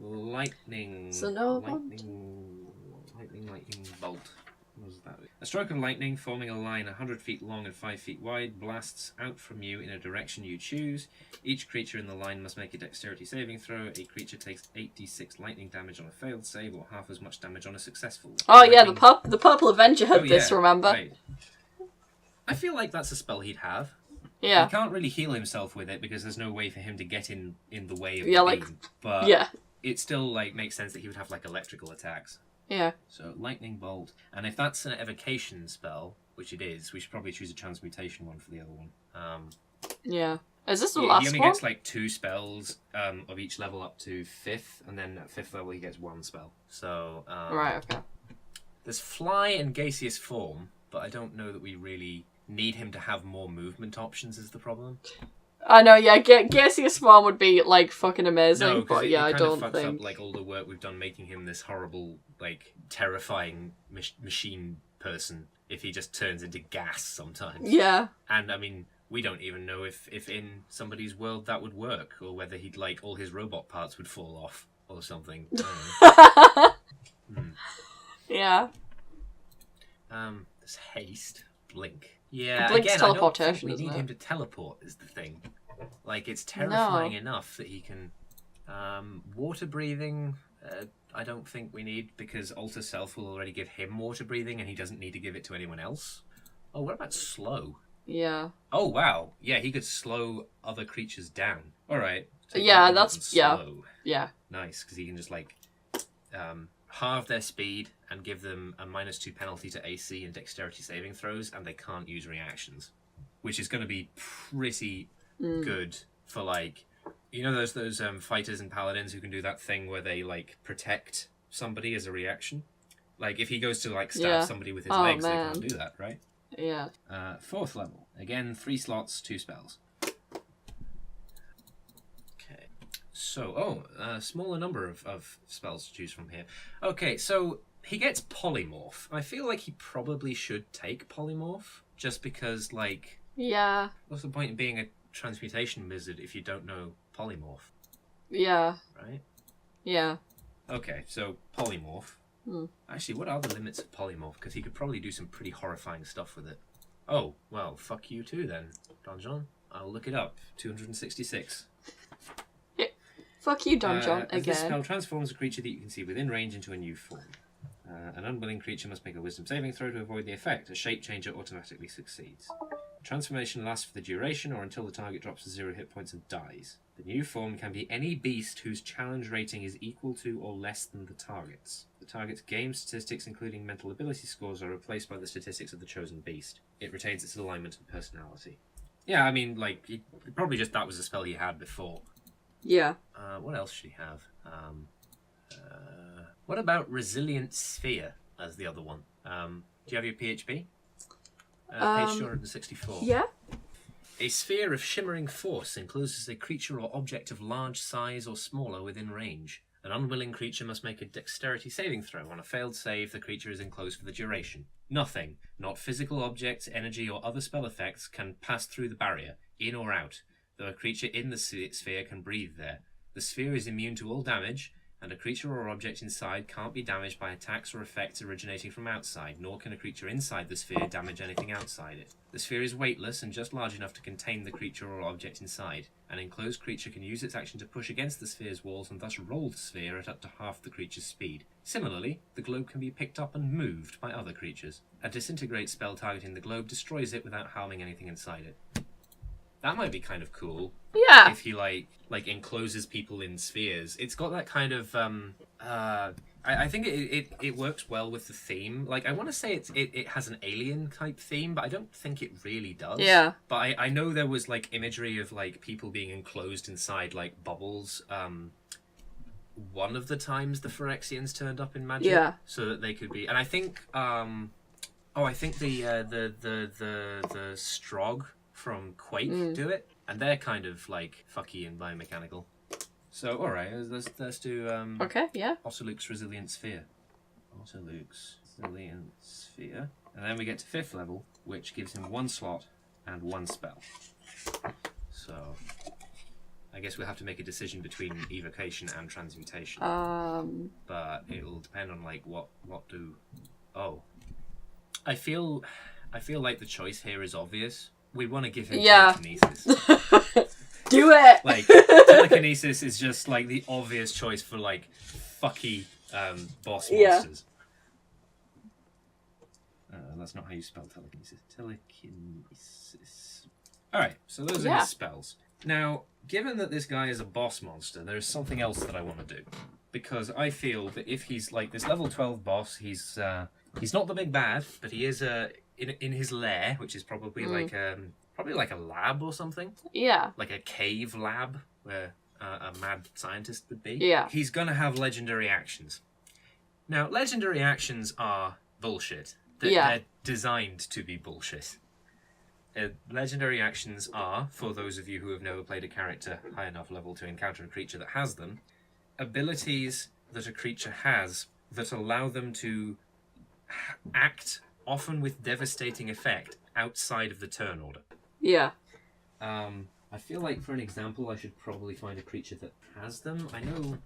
[SPEAKER 1] Lightning.
[SPEAKER 2] So no
[SPEAKER 1] lightning. Lightning bolt. What was that? A stroke of lightning forming a line 100 feet long and 5 feet wide blasts out from you in a direction you choose. Each creature in the line must make a dexterity saving throw. A creature takes 8d6 lightning damage on a failed save, or half as much damage on a successful one.
[SPEAKER 2] Oh yeah, the Purple Avenger had this, remember?
[SPEAKER 1] Right. I feel like that's a spell he'd have.
[SPEAKER 2] Yeah.
[SPEAKER 1] He can't really heal himself with it because there's no way for him to get in the way of
[SPEAKER 2] the
[SPEAKER 1] beam. But it still like makes sense that he would have like electrical attacks.
[SPEAKER 2] Yeah.
[SPEAKER 1] So lightning bolt, and if that's an evocation spell, which it is, we should probably choose a transmutation one for the other one.
[SPEAKER 2] Yeah. Is this the last one?
[SPEAKER 1] He only gets like 2 spells of each level up to 5th, and then at 5th level he gets 1 spell. So
[SPEAKER 2] right. Okay.
[SPEAKER 1] There's fly and gaseous form, but I don't know that we really need him to have more movement options. Is the problem?
[SPEAKER 2] I know, yeah, gaseous form would be, like, fucking amazing,
[SPEAKER 1] No,
[SPEAKER 2] but
[SPEAKER 1] yeah,
[SPEAKER 2] I don't
[SPEAKER 1] fucks
[SPEAKER 2] think...
[SPEAKER 1] up, like, all the work we've done making him this horrible, like, terrifying machine person if he just turns into gas sometimes.
[SPEAKER 2] Yeah.
[SPEAKER 1] And, I mean, we don't even know if in somebody's world that would work, or whether he'd, like, all his robot parts would fall off, or something.
[SPEAKER 2] Yeah.
[SPEAKER 1] There's haste. Blink. Yeah,
[SPEAKER 2] Blink's
[SPEAKER 1] again,
[SPEAKER 2] teleportation,
[SPEAKER 1] I don't think we need
[SPEAKER 2] isn't it?
[SPEAKER 1] him to teleport is the thing. Like, it's terrifying enough that he can... water breathing, I don't think we need, because Alter Self will already give him water breathing, and he doesn't need to give it to anyone else. Oh, what about slow?
[SPEAKER 2] Yeah.
[SPEAKER 1] Oh, wow. Yeah, he could slow other creatures down. Alright.
[SPEAKER 2] Yeah, that's... Yeah.
[SPEAKER 1] Slow.
[SPEAKER 2] Yeah.
[SPEAKER 1] Nice, because he can just, like... halve their speed and give them a -2 penalty to AC and dexterity saving throws, and they can't use reactions, which is going to be pretty good for, like, you know, those fighters and paladins who can do that thing where they, like, protect somebody as a reaction. Like, if he goes to, like, stab somebody with his legs, they can't do that, right?
[SPEAKER 2] Yeah.
[SPEAKER 1] 4th level, again, 3 slots, 2 spells. So, a smaller number of spells to choose from here. Okay, so he gets Polymorph. I feel like he probably should take Polymorph, just because, like...
[SPEAKER 2] Yeah.
[SPEAKER 1] What's the point in being a transmutation wizard if you don't know Polymorph?
[SPEAKER 2] Yeah.
[SPEAKER 1] Right?
[SPEAKER 2] Yeah.
[SPEAKER 1] Okay, so Polymorph. Actually, what are the limits of Polymorph? Because he could probably do some pretty horrifying stuff with it. Oh, well, fuck you too then, Donjon. I'll look it up. 266.
[SPEAKER 2] Fuck you, Donjon, again.
[SPEAKER 1] This spell transforms a creature that you can see within range into a new form. An unwilling creature must make a wisdom saving throw to avoid the effect. A shape changer automatically succeeds. The transformation lasts for the duration or until the target drops to 0 hit points and dies. The new form can be any beast whose challenge rating is equal to or less than the target's. The target's game statistics, including mental ability scores, are replaced by the statistics of the chosen beast. It retains its alignment and personality. Yeah, I mean, like, probably just that was a spell he had before.
[SPEAKER 2] Yeah.
[SPEAKER 1] What else should he have? What about Resilient Sphere as the other one? Do you have your PHP? Page 264.
[SPEAKER 2] Yeah.
[SPEAKER 1] A sphere of shimmering force encloses a creature or object of large size or smaller within range. An unwilling creature must make a dexterity saving throw. On a failed save, the creature is enclosed for the duration. Nothing, not physical objects, energy, or other spell effects, can pass through the barrier, in or out, though a creature in the sphere can breathe there. The sphere is immune to all damage, and a creature or object inside can't be damaged by attacks or effects originating from outside, nor can a creature inside the sphere damage anything outside it. The sphere is weightless and just large enough to contain the creature or object inside. An enclosed creature can use its action to push against the sphere's walls and thus roll the sphere at up to half the creature's speed. Similarly, the globe can be picked up and moved by other creatures. A disintegrate spell targeting the globe destroys it without harming anything inside it. That might be kind of cool.
[SPEAKER 2] Yeah.
[SPEAKER 1] If he like encloses people in spheres. It's got that kind of I think it works well with the theme. Like, I want to say it has an alien type theme, but I don't think it really does.
[SPEAKER 2] Yeah.
[SPEAKER 1] But I know there was like imagery of like people being enclosed inside like bubbles. One of the times the Phyrexians turned up in Magic, so that they could be, and I think I think the Strog from Quake do it, and they're kind of like fucky and biomechanical. So alright, let's do
[SPEAKER 2] okay, yeah.
[SPEAKER 1] Otterluke's Resilient Sphere. Otterluke's Resilient Sphere. And then we get to 5th level, which gives him 1 slot and 1 spell. So I guess we'll have to make a decision between evocation and transmutation. But it'll depend on like what do. Oh, I feel like the choice here is obvious. We want to give him telekinesis.
[SPEAKER 2] Do it.
[SPEAKER 1] Like telekinesis is just like the obvious choice for like fucky boss monsters. That's not how you spell telekinesis. Telekinesis. All right, so those are his spells. Now, given that this guy is a boss monster, there is something else that I want to do, because I feel that if he's like this level 12 boss, he's not the big bad, but he is in his lair, which is probably like a lab or something.
[SPEAKER 2] Yeah.
[SPEAKER 1] Like a cave lab where a mad scientist would be.
[SPEAKER 2] Yeah.
[SPEAKER 1] He's gonna have legendary actions. Now, legendary actions are bullshit. They're designed to be bullshit. Legendary actions are, for those of you who have never played a character high enough level to encounter a creature that has them, abilities that a creature has that allow them to act, often with devastating effect, outside of the turn order.
[SPEAKER 2] Yeah.
[SPEAKER 1] I feel like, for an example, I should probably find a creature that has them. I know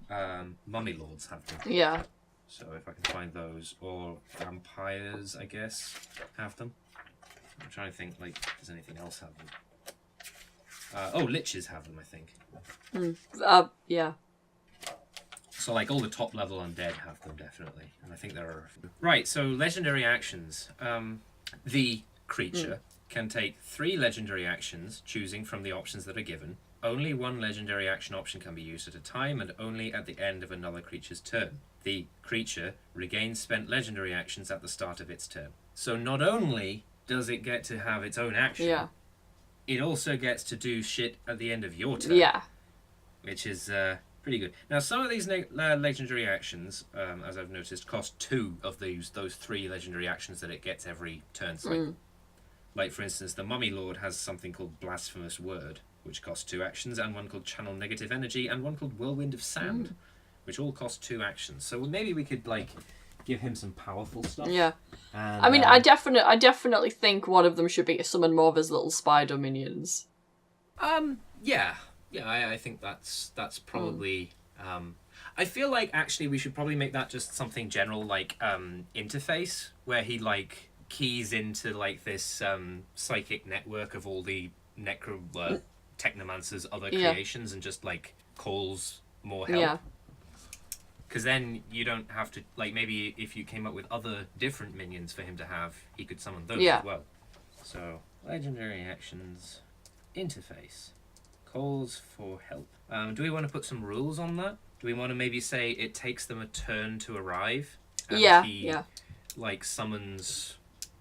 [SPEAKER 1] mummy lords have them.
[SPEAKER 2] Yeah.
[SPEAKER 1] So if I can find those, or vampires, I guess, have them. I'm trying to think, like, does anything else have them? Liches have them, I think.
[SPEAKER 2] Yeah.
[SPEAKER 1] So, like, all the top-level undead have them, definitely. And I think there are... Right, so legendary actions. The creature can take 3 legendary actions, choosing from the options that are given. Only 1 legendary action option can be used at a time, and only at the end of another creature's turn. The creature regains spent legendary actions at the start of its turn. So not only does it get to have its own action, it also gets to do shit at the end of your turn.
[SPEAKER 2] Yeah.
[SPEAKER 1] Which is pretty good. Now, some of these legendary actions, as I've noticed, cost 2 of those 3 legendary actions that it gets every turn swing. Like, for instance, the Mummy Lord has something called Blasphemous Word, which costs 2 actions, and one called Channel Negative Energy, and one called Whirlwind of Sand, which all cost 2 actions. So maybe we could, like, give him some powerful stuff.
[SPEAKER 2] Yeah.
[SPEAKER 1] And,
[SPEAKER 2] I mean, I definitely think one of them should be to summon more of his little spider minions.
[SPEAKER 1] Yeah, I think that's probably. I feel like actually we should probably make that just something general, like interface, where he like keys into like this psychic network of all the technomancer's other creations and just like calls more help.
[SPEAKER 2] Yeah.
[SPEAKER 1] Because then you don't have to, like, maybe if you came up with other different minions for him to have, he could summon those as well. So, legendary actions, interface, calls for help. Do we want to put some rules on that? Do we want to maybe say it takes them a turn to arrive? And he, like, summons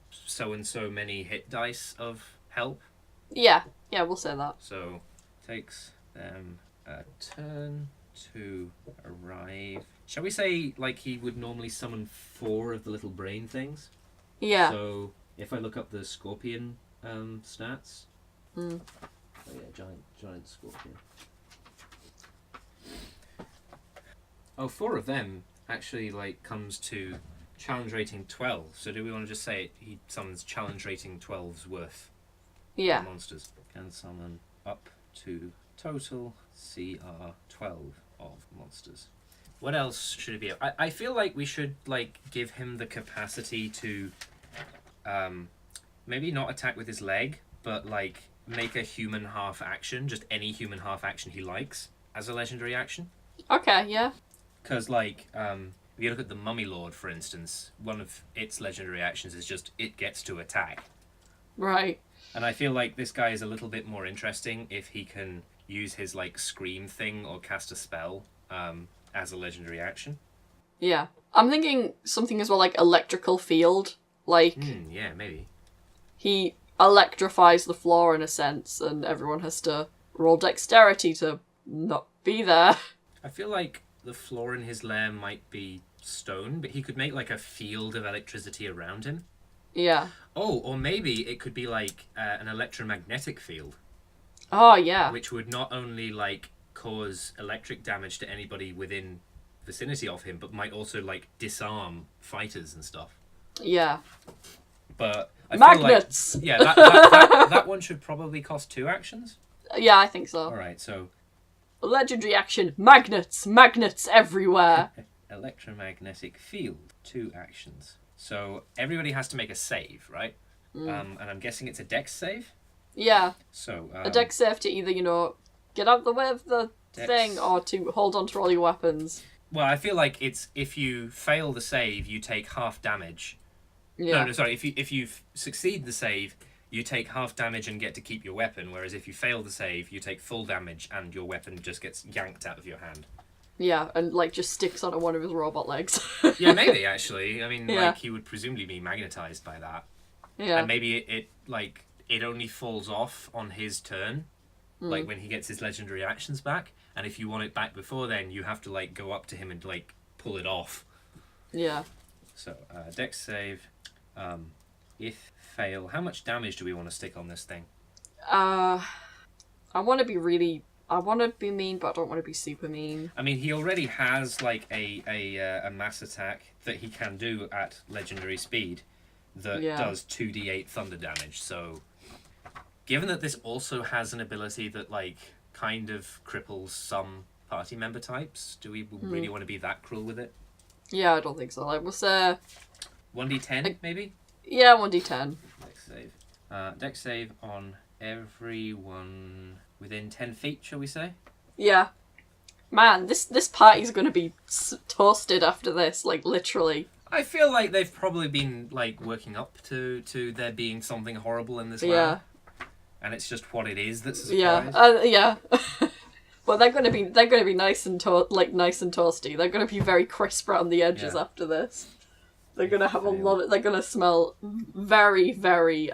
[SPEAKER 1] so-and-so many hit dice of help?
[SPEAKER 2] Yeah, we'll say that.
[SPEAKER 1] So, takes them a turn to arrive. Shall we say, like, he would normally summon 4 of the little brain things?
[SPEAKER 2] Yeah.
[SPEAKER 1] So, if I look up the scorpion stats... Oh yeah, giant scorpion. Oh, 4 of them actually, like, comes to challenge rating 12. So do we want to just say he summons challenge rating 12's worth of monsters? Can summon up to total CR 12 of monsters. What else should it be? I feel like we should like give him the capacity to maybe not attack with his leg, but like make a human half action, just any human half action he likes as a legendary action.
[SPEAKER 2] Okay, yeah.
[SPEAKER 1] Because like if you look at the Mummy Lord, for instance, one of its legendary actions is just it gets to attack.
[SPEAKER 2] Right.
[SPEAKER 1] And I feel like this guy is a little bit more interesting if he can use his like scream thing or cast a spell as a legendary action.
[SPEAKER 2] Yeah. I'm thinking something as well like electrical field. Like
[SPEAKER 1] yeah, maybe.
[SPEAKER 2] He electrifies the floor in a sense and everyone has to roll dexterity to not be there.
[SPEAKER 1] I feel like the floor in his lair might be stone, but he could make like a field of electricity around him.
[SPEAKER 2] Yeah.
[SPEAKER 1] Oh, or maybe it could be like an electromagnetic field.
[SPEAKER 2] Oh, yeah.
[SPEAKER 1] Which would not only like cause electric damage to anybody within vicinity of him, but might also like disarm fighters and stuff.
[SPEAKER 2] Yeah.
[SPEAKER 1] But I
[SPEAKER 2] magnets.
[SPEAKER 1] Feel like, that one should probably cost 2 actions.
[SPEAKER 2] Yeah, I think so.
[SPEAKER 1] All right, so
[SPEAKER 2] Legendary action, magnets! Magnets everywhere!
[SPEAKER 1] Electromagnetic field, 2 actions. So everybody has to make a save, right? And I'm guessing it's a dex save?
[SPEAKER 2] Yeah.
[SPEAKER 1] So
[SPEAKER 2] a dex save to either, get out of the way of the thing or to hold on to all your weapons.
[SPEAKER 1] Well, I feel like it's if you fail the save, you take half damage.
[SPEAKER 2] Yeah.
[SPEAKER 1] No, sorry. If you succeed the save, you take half damage and get to keep your weapon. Whereas if you fail the save, you take full damage and your weapon just gets yanked out of your hand.
[SPEAKER 2] Yeah, and just sticks onto one of his robot legs.
[SPEAKER 1] Yeah, maybe actually. I mean, he would presumably be magnetized by that.
[SPEAKER 2] Yeah.
[SPEAKER 1] And maybe it only falls off on his turn, like when he gets his legendary actions back. And if you want it back before then, you have to go up to him and pull it off.
[SPEAKER 2] Yeah.
[SPEAKER 1] So dex save. If fail, how much damage do we want to stick on this thing?
[SPEAKER 2] I want to be mean, but I don't want to be super mean.
[SPEAKER 1] I mean, he already has a mass attack that he can do at legendary speed that does 2d8 thunder damage. So, given that this also has an ability that kind of cripples some party member types, do we really want to be that cruel with it?
[SPEAKER 2] Yeah, I don't think so. We'll say
[SPEAKER 1] 1d10 maybe.
[SPEAKER 2] Yeah, 1d10.
[SPEAKER 1] Dex save. Dex save on everyone within 10 feet, shall we say?
[SPEAKER 2] Yeah. Man, this party's gonna be toasted after this, literally.
[SPEAKER 1] I feel like they've probably been working up to there being something horrible in this lab.
[SPEAKER 2] Yeah.
[SPEAKER 1] And it's just what it is that's a surprise.
[SPEAKER 2] Yeah. Well, they're gonna be nice and nice and toasty. They're gonna be very crisp around the edges after this. They're gonna have they're gonna smell very, very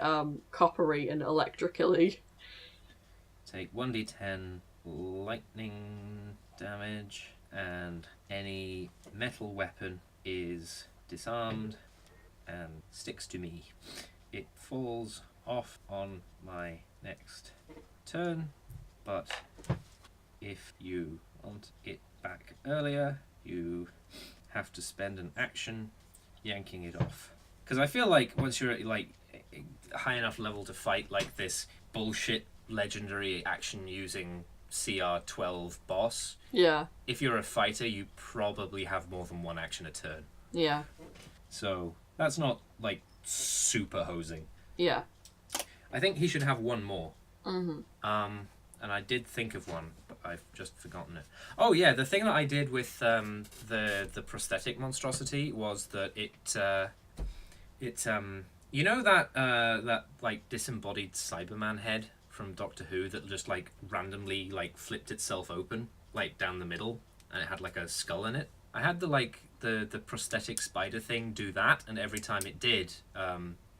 [SPEAKER 2] coppery and electrically.
[SPEAKER 1] Take 1d10 lightning damage, and any metal weapon is disarmed and sticks to me. It falls off on my next turn, but if you want it back earlier, you have to spend an action yanking it off. Because I feel like once you're at high enough level to fight this bullshit legendary action using CR12 boss, if you're a fighter, you probably have more than one action a turn.
[SPEAKER 2] Yeah.
[SPEAKER 1] So that's not super hosing.
[SPEAKER 2] Yeah.
[SPEAKER 1] I think he should have one more.
[SPEAKER 2] Mm-hmm.
[SPEAKER 1] And I did think of one, but I've just forgotten it. Oh yeah, the thing that I did with the prosthetic monstrosity was that it you know that disembodied Cyberman head from Doctor Who that just randomly flipped itself open down the middle, and it had a skull in it. I had the prosthetic spider thing do that, and every time it did,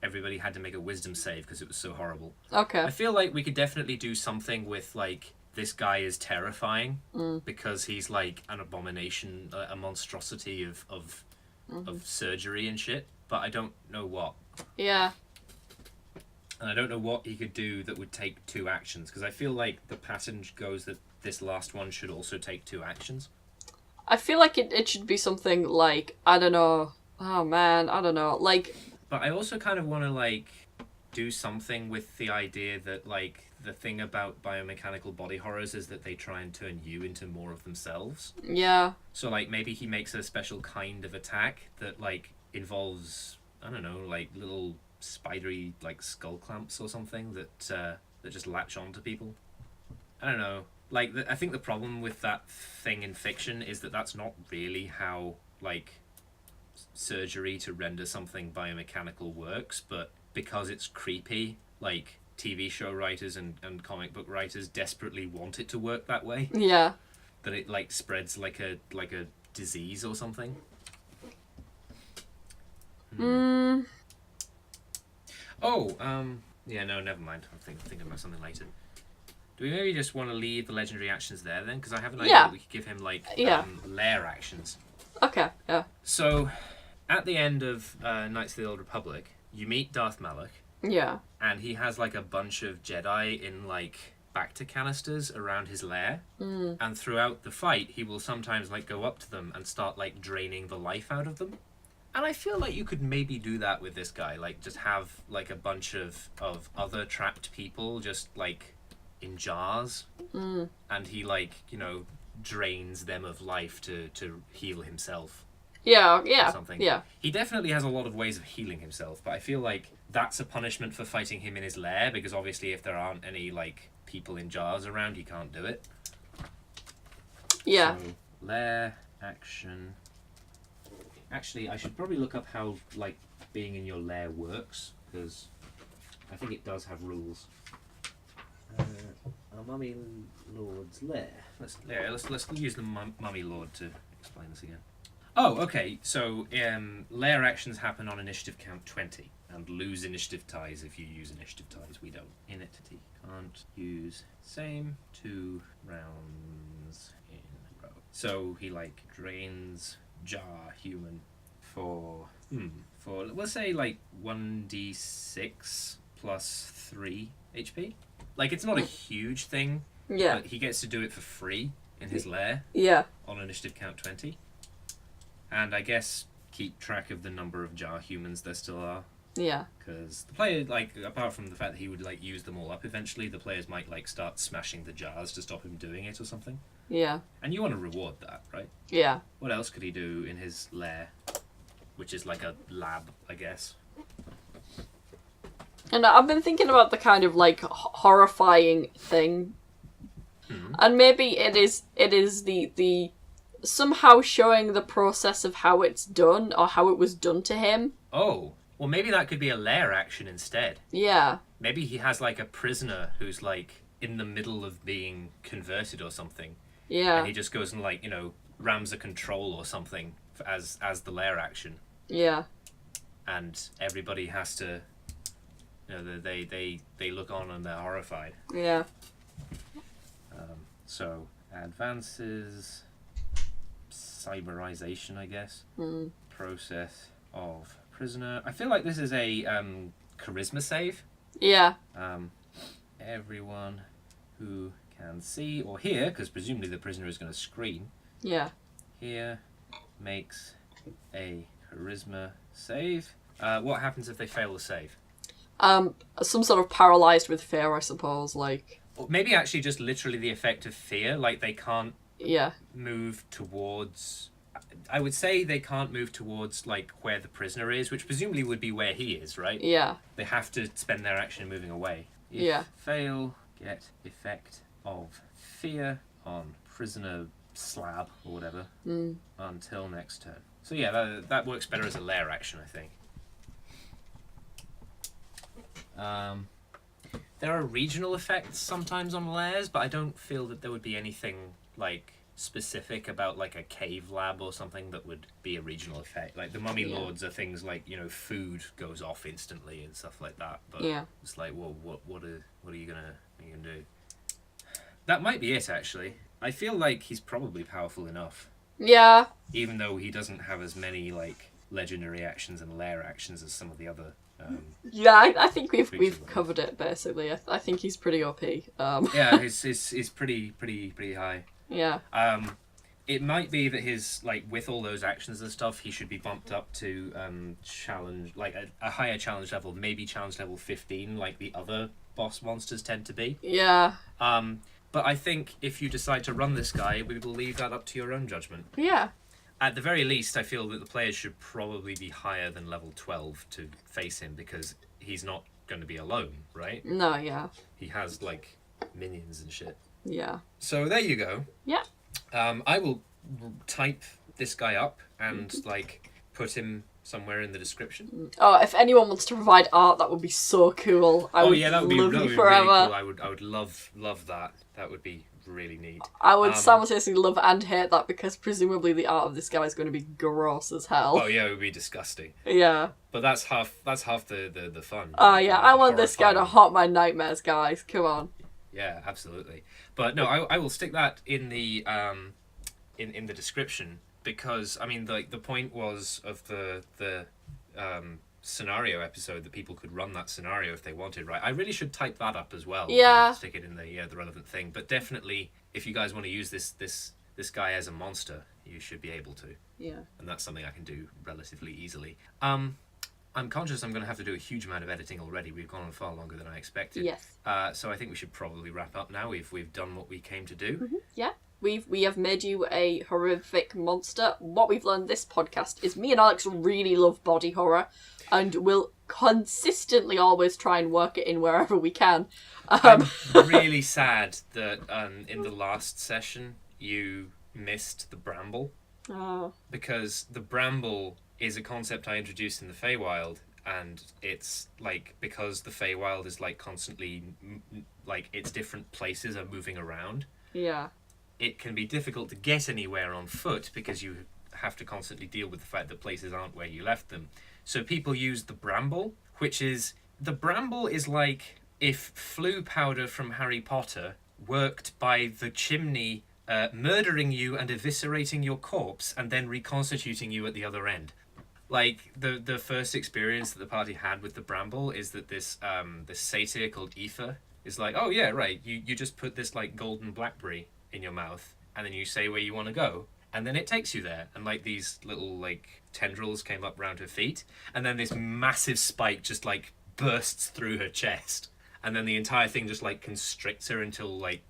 [SPEAKER 1] everybody had to make a wisdom save because it was so horrible.
[SPEAKER 2] Okay.
[SPEAKER 1] I feel like we could definitely do something with this guy is terrifying because he's an abomination, a monstrosity of surgery and shit. But I don't know what.
[SPEAKER 2] Yeah.
[SPEAKER 1] And I don't know what he could do that would take 2 actions, because I feel like the pattern goes that this last one should also take 2 actions.
[SPEAKER 2] I feel like it should be something I don't know. Oh man, I don't know.
[SPEAKER 1] But I also kind of want to do something with the idea that the thing about biomechanical body horrors is that they try and turn you into more of themselves.
[SPEAKER 2] Yeah.
[SPEAKER 1] So maybe he makes a special kind of attack that involves, I don't know, little spidery skull clamps or something that just latch on to people. I don't know. I think the problem with that thing in fiction is that that's not really how surgery to render something biomechanical works, but because it's creepy, TV show writers and comic book writers desperately want it to work that way.
[SPEAKER 2] Yeah.
[SPEAKER 1] That it spreads like a disease or something. Yeah, no, never mind. I'm thinking about something later. Do we maybe just want to leave the legendary actions there then? Because I have an idea that we could give him lair actions.
[SPEAKER 2] Okay. Yeah.
[SPEAKER 1] So, at the end of Knights of the Old Republic, you meet Darth Malak.
[SPEAKER 2] Yeah.
[SPEAKER 1] And he has a bunch of Jedi in Bacta canisters around his lair. And throughout the fight, he will sometimes go up to them and start draining the life out of them. And I feel like you could maybe do that with this guy, just have a bunch of other trapped people just in jars, and he like drains them of life to heal himself.
[SPEAKER 2] Yeah.
[SPEAKER 1] Something.
[SPEAKER 2] Yeah.
[SPEAKER 1] He definitely has a lot of ways of healing himself, but I feel like that's a punishment for fighting him in his lair, because obviously if there aren't any like people in jars around, he can't do it.
[SPEAKER 2] Yeah.
[SPEAKER 1] So, lair action. Actually, I should probably look up how like being in your lair works, because I think it does have rules. Our Mummy Lord's lair. Let's use the Mummy Lord to explain this again. Oh, okay. So, lair actions happen on initiative count 20, and lose initiative ties if you use initiative ties. We don't. Initiative can't use same 2 rounds in a row. So he like drains jar human for let's say like 1d6 plus 3 HP. Like it's not a huge thing.
[SPEAKER 2] Yeah.
[SPEAKER 1] But he gets to do it for free in his lair.
[SPEAKER 2] Yeah.
[SPEAKER 1] On initiative count 20. And I guess keep track of the number of jar humans there still are.
[SPEAKER 2] Yeah.
[SPEAKER 1] Because the player, like, apart from the fact that he would like use them all up eventually, the players might like start smashing the jars to stop him doing it or something.
[SPEAKER 2] Yeah.
[SPEAKER 1] And you want to reward that, right?
[SPEAKER 2] Yeah.
[SPEAKER 1] What else could he do in his lair? Which is like a lab, I guess.
[SPEAKER 2] And I've been thinking about the kind of like horrifying thing, and maybe it is the somehow showing the process of how it's done or how it was done to him.
[SPEAKER 1] Oh, well, maybe that could be a lair action instead.
[SPEAKER 2] Yeah.
[SPEAKER 1] Maybe he has like a prisoner who's like in the middle of being converted or something.
[SPEAKER 2] Yeah.
[SPEAKER 1] And he just goes and like rams a control or something as the lair action.
[SPEAKER 2] Yeah.
[SPEAKER 1] And everybody has to. They look on and they're horrified.
[SPEAKER 2] Yeah.
[SPEAKER 1] So advances, cyberization, I guess. Process of prisoner. I feel like this is a charisma save.
[SPEAKER 2] Yeah.
[SPEAKER 1] Everyone who can see or hear, because presumably the prisoner is going to scream.
[SPEAKER 2] Yeah.
[SPEAKER 1] Here makes a charisma save. What happens if they fail the save?
[SPEAKER 2] Some sort of paralyzed with fear, I suppose, like...
[SPEAKER 1] Or maybe actually just literally the effect of fear, like they can't move towards... I would say they can't move towards, like, where the prisoner is, which presumably would be where he is, right?
[SPEAKER 2] Yeah.
[SPEAKER 1] They have to spend their action moving away.
[SPEAKER 2] If
[SPEAKER 1] fail, get effect of fear on prisoner slab, or whatever, until next turn. So yeah, that works better as a lair action, I think. There are regional effects sometimes on lairs, but I don't feel that there would be anything like specific about like a cave lab or something that would be a regional effect. Like the Mummy Lords are things like food goes off instantly and stuff like that. But it's like, well, what are you gonna do? That might be it actually. I feel like he's probably powerful enough.
[SPEAKER 2] Yeah.
[SPEAKER 1] Even though he doesn't have as many like legendary actions and lair actions as some of the other.
[SPEAKER 2] I think we've covered it basically. I think he's pretty OP.
[SPEAKER 1] Yeah, he's pretty high.
[SPEAKER 2] Yeah.
[SPEAKER 1] It might be that his like with all those actions and stuff, he should be bumped up to challenge like a higher challenge level, maybe challenge level 15, like the other boss monsters tend to be.
[SPEAKER 2] Yeah.
[SPEAKER 1] But I think if you decide to run this guy, we will leave that up to your own judgment.
[SPEAKER 2] Yeah.
[SPEAKER 1] At the very least, I feel that the players should probably be higher than level 12 to face him, because he's not going to be alone, right?
[SPEAKER 2] No, yeah.
[SPEAKER 1] He has, like, minions and shit.
[SPEAKER 2] Yeah.
[SPEAKER 1] So there you go.
[SPEAKER 2] Yeah.
[SPEAKER 1] I will type this guy up and, like, put him somewhere in the description.
[SPEAKER 2] Oh, if anyone wants to provide art, that would be so cool.
[SPEAKER 1] That would be really cool. I would love that. That would be really neat.
[SPEAKER 2] I would simultaneously love and hate that, because presumably the art of this guy is going to be gross as hell.
[SPEAKER 1] Oh yeah, it would be disgusting.
[SPEAKER 2] Yeah.
[SPEAKER 1] But that's half the fun.
[SPEAKER 2] Oh yeah, I want this guy to haunt my nightmares, guys. Come on.
[SPEAKER 1] Yeah, absolutely. But no, I will stick that in the in the description, because I mean the point was of the scenario episode that people could run that scenario if they wanted, right? I really should type that up as well.
[SPEAKER 2] Yeah.
[SPEAKER 1] And stick it in the relevant thing. But definitely, if you guys want to use this guy as a monster, you should be able to.
[SPEAKER 2] Yeah.
[SPEAKER 1] And that's something I can do relatively easily. I'm conscious I'm going to have to do a huge amount of editing already. We've gone on far longer than I expected.
[SPEAKER 2] Yes.
[SPEAKER 1] So I think we should probably wrap up now. We've done what we came to do.
[SPEAKER 2] Yeah. We have made you a horrific monster. What we've learned this podcast is me and Alex really love body horror and will consistently always try and work it in wherever we can.
[SPEAKER 1] I'm really sad that in the last session you missed the bramble.
[SPEAKER 2] Oh.
[SPEAKER 1] Because the bramble is a concept I introduced in the Feywild, and it's like, because the Feywild is like constantly like its different places are moving around.
[SPEAKER 2] Yeah.
[SPEAKER 1] It can be difficult to get anywhere on foot because you have to constantly deal with the fact that places aren't where you left them. So people use the bramble, the bramble is like if flue powder from Harry Potter worked by the chimney murdering you and eviscerating your corpse and then reconstituting you at the other end. Like, the first experience that the party had with the bramble is that this satyr called Aoife is like, oh yeah, right, you just put this like golden blackberry in your mouth and then you say where you want to go and then it takes you there, and like these little like tendrils came up round her feet and then this massive spike just like bursts through her chest and then the entire thing just like constricts her until little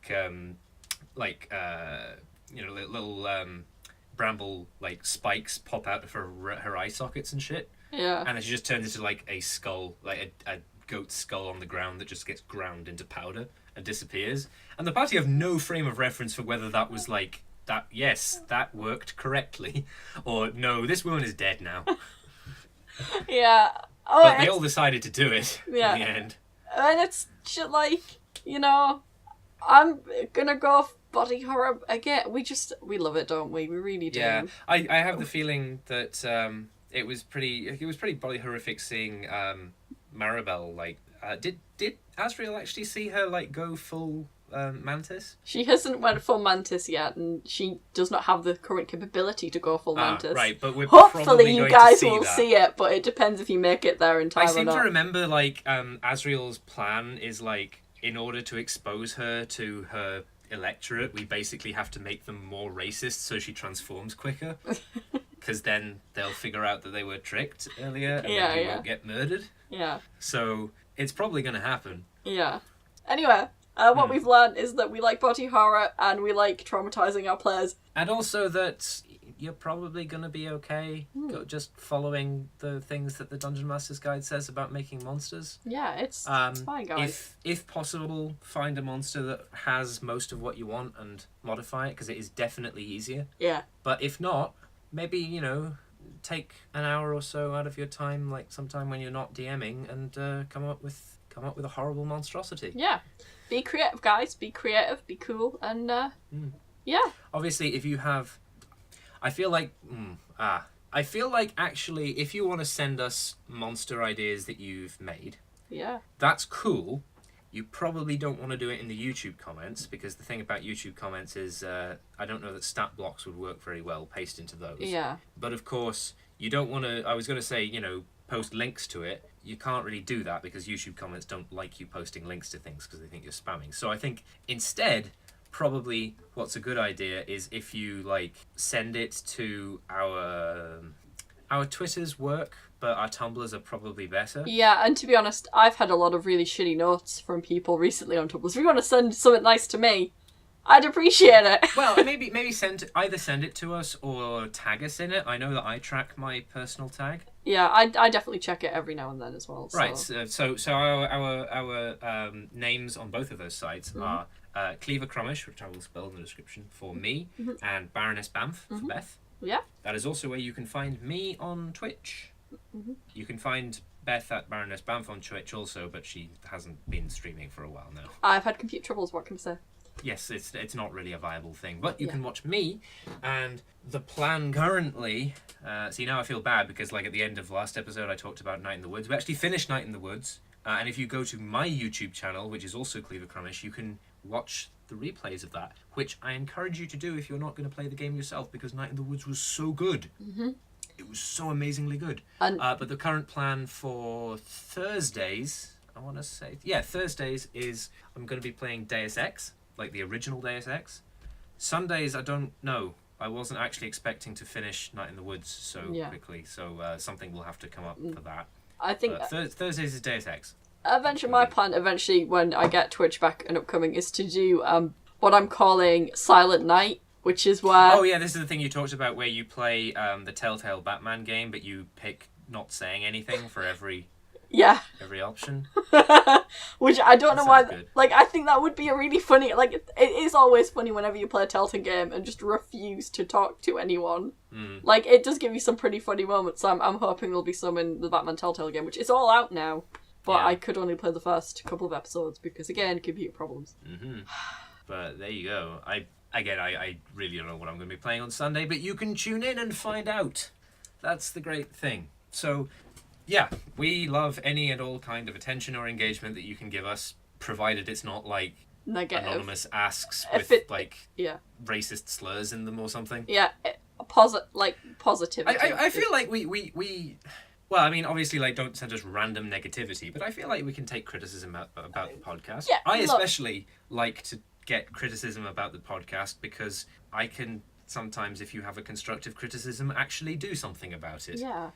[SPEAKER 1] bramble like spikes pop out of her eye sockets and shit.
[SPEAKER 2] Yeah.
[SPEAKER 1] And then she just turns into like a skull, like a goat skull on the ground that just gets ground into powder and disappears. And the party have no frame of reference for whether that was like that. Yes, that worked correctly, or no, this woman is dead now.
[SPEAKER 2] Yeah. Oh,
[SPEAKER 1] but they all decided to do it in the end.
[SPEAKER 2] And it's just like, you know, I'm gonna go body horror again. We love it, don't we? We really do.
[SPEAKER 1] Yeah, I have the feeling that it was pretty body horrific seeing Maribel like. Did Asriel actually see her like go full mantis?
[SPEAKER 2] She hasn't went full mantis yet, and she does not have the current capability to go full mantis.
[SPEAKER 1] Right, but we're
[SPEAKER 2] hopefully
[SPEAKER 1] probably
[SPEAKER 2] you
[SPEAKER 1] going
[SPEAKER 2] guys
[SPEAKER 1] to see
[SPEAKER 2] will
[SPEAKER 1] that.
[SPEAKER 2] see it, but it depends if you make it there in time
[SPEAKER 1] I
[SPEAKER 2] or
[SPEAKER 1] seem
[SPEAKER 2] not.
[SPEAKER 1] to remember like Asriel's plan is like, in order to expose her to her electorate, we basically have to make them more racist so she transforms quicker. Because then they'll figure out that they were tricked earlier and then they won't get murdered.
[SPEAKER 2] Yeah.
[SPEAKER 1] So it's probably going to happen.
[SPEAKER 2] Yeah. Anyway, what we've learned is that we like body horror and we like traumatizing our players.
[SPEAKER 1] And also that you're probably going to be okay just following the things that the Dungeon Master's Guide says about making monsters.
[SPEAKER 2] Yeah, it's fine, guys.
[SPEAKER 1] If possible, find a monster that has most of what you want and modify it, because it is definitely easier.
[SPEAKER 2] Yeah.
[SPEAKER 1] But if not, maybe, you know, take an hour or so out of your time, like sometime when you're not DMing, and come up with a horrible monstrosity.
[SPEAKER 2] Yeah. Be creative, guys. Be creative, be cool, and yeah.
[SPEAKER 1] Obviously, if you have... I feel like actually, if you want to send us monster ideas that you've made, that's cool. You probably don't want to do it in the YouTube comments, because the thing about YouTube comments is I don't know that stat blocks would work very well paste into those.
[SPEAKER 2] Yeah.
[SPEAKER 1] But of course, you don't want to... I was going to say, you know, post links to it. You can't really do that because YouTube comments don't like you posting links to things because they think you're spamming. So I think instead... probably what's a good idea is if you like send it to our Twitters work, but our Tumblrs are probably better.
[SPEAKER 2] Yeah, and to be honest, I've had a lot of really shitty notes from people recently on Tumblr. So if you want to send something nice to me, I'd appreciate it.
[SPEAKER 1] Well, maybe either send it to us or tag us in it. I know that I track my personal tag.
[SPEAKER 2] Yeah, I definitely check it every now and then as well. So.
[SPEAKER 1] Right. So our names on both of those sites are Cleaver Crummish, which I will spell in the description for me, and Baroness Bamf for Beth.
[SPEAKER 2] Yeah.
[SPEAKER 1] That is also where you can find me on Twitch. You can find Beth at Baroness Bamf on Twitch also, but she hasn't been streaming for a while now.
[SPEAKER 2] I've had computer troubles, what can I say?
[SPEAKER 1] Yes, it's not really a viable thing, but you can watch me, and the plan currently... see, now I feel bad, because like at the end of last episode I talked about Night in the Woods. We actually finished Night in the Woods, and if you go to my YouTube channel, which is also Cleaver Crummish, you can watch the replays of that, which I encourage you to do if you're not going to play the game yourself, because Night in the Woods was so good. It was so amazingly good. And but the current plan for Thursdays, I want to say... yeah, Thursdays is I'm going to be playing Deus Ex, like the original Deus Ex. Sundays, I don't know. I wasn't actually expecting to finish Night in the Woods so quickly, so something will have to come up for that.
[SPEAKER 2] I think
[SPEAKER 1] Thursdays is Deus Ex.
[SPEAKER 2] Eventually, my plan, when I get Twitch back and upcoming, is to do what I'm calling Silent Night, which is where...
[SPEAKER 1] Oh yeah, this is the thing you talked about, where you play the Telltale Batman game, but you pick not saying anything for every option.
[SPEAKER 2] Which I don't know why...
[SPEAKER 1] Good.
[SPEAKER 2] Like, I think that would be a really funny... Like, it is always funny whenever you play a Telltale game and just refuse to talk to anyone. Like, it does give you some pretty funny moments, so I'm hoping there'll be some in the Batman Telltale game, which is all out now. But I could only play the first couple of episodes because, again, computer problems.
[SPEAKER 1] But there you go. I really don't know what I'm going to be playing on Sunday, but you can tune in and find out. That's the great thing. So, yeah, we love any and all kind of attention or engagement that you can give us, provided it's not like
[SPEAKER 2] negative
[SPEAKER 1] anonymous asks with racist slurs in them or something.
[SPEAKER 2] Yeah, positivity.
[SPEAKER 1] I feel like we well, I mean, obviously, like, don't send us random negativity, but I feel like we can take criticism about the podcast.
[SPEAKER 2] Yeah,
[SPEAKER 1] I especially like to get criticism about the podcast because I can sometimes, if you have a constructive criticism, actually do something about it.
[SPEAKER 2] Yeah.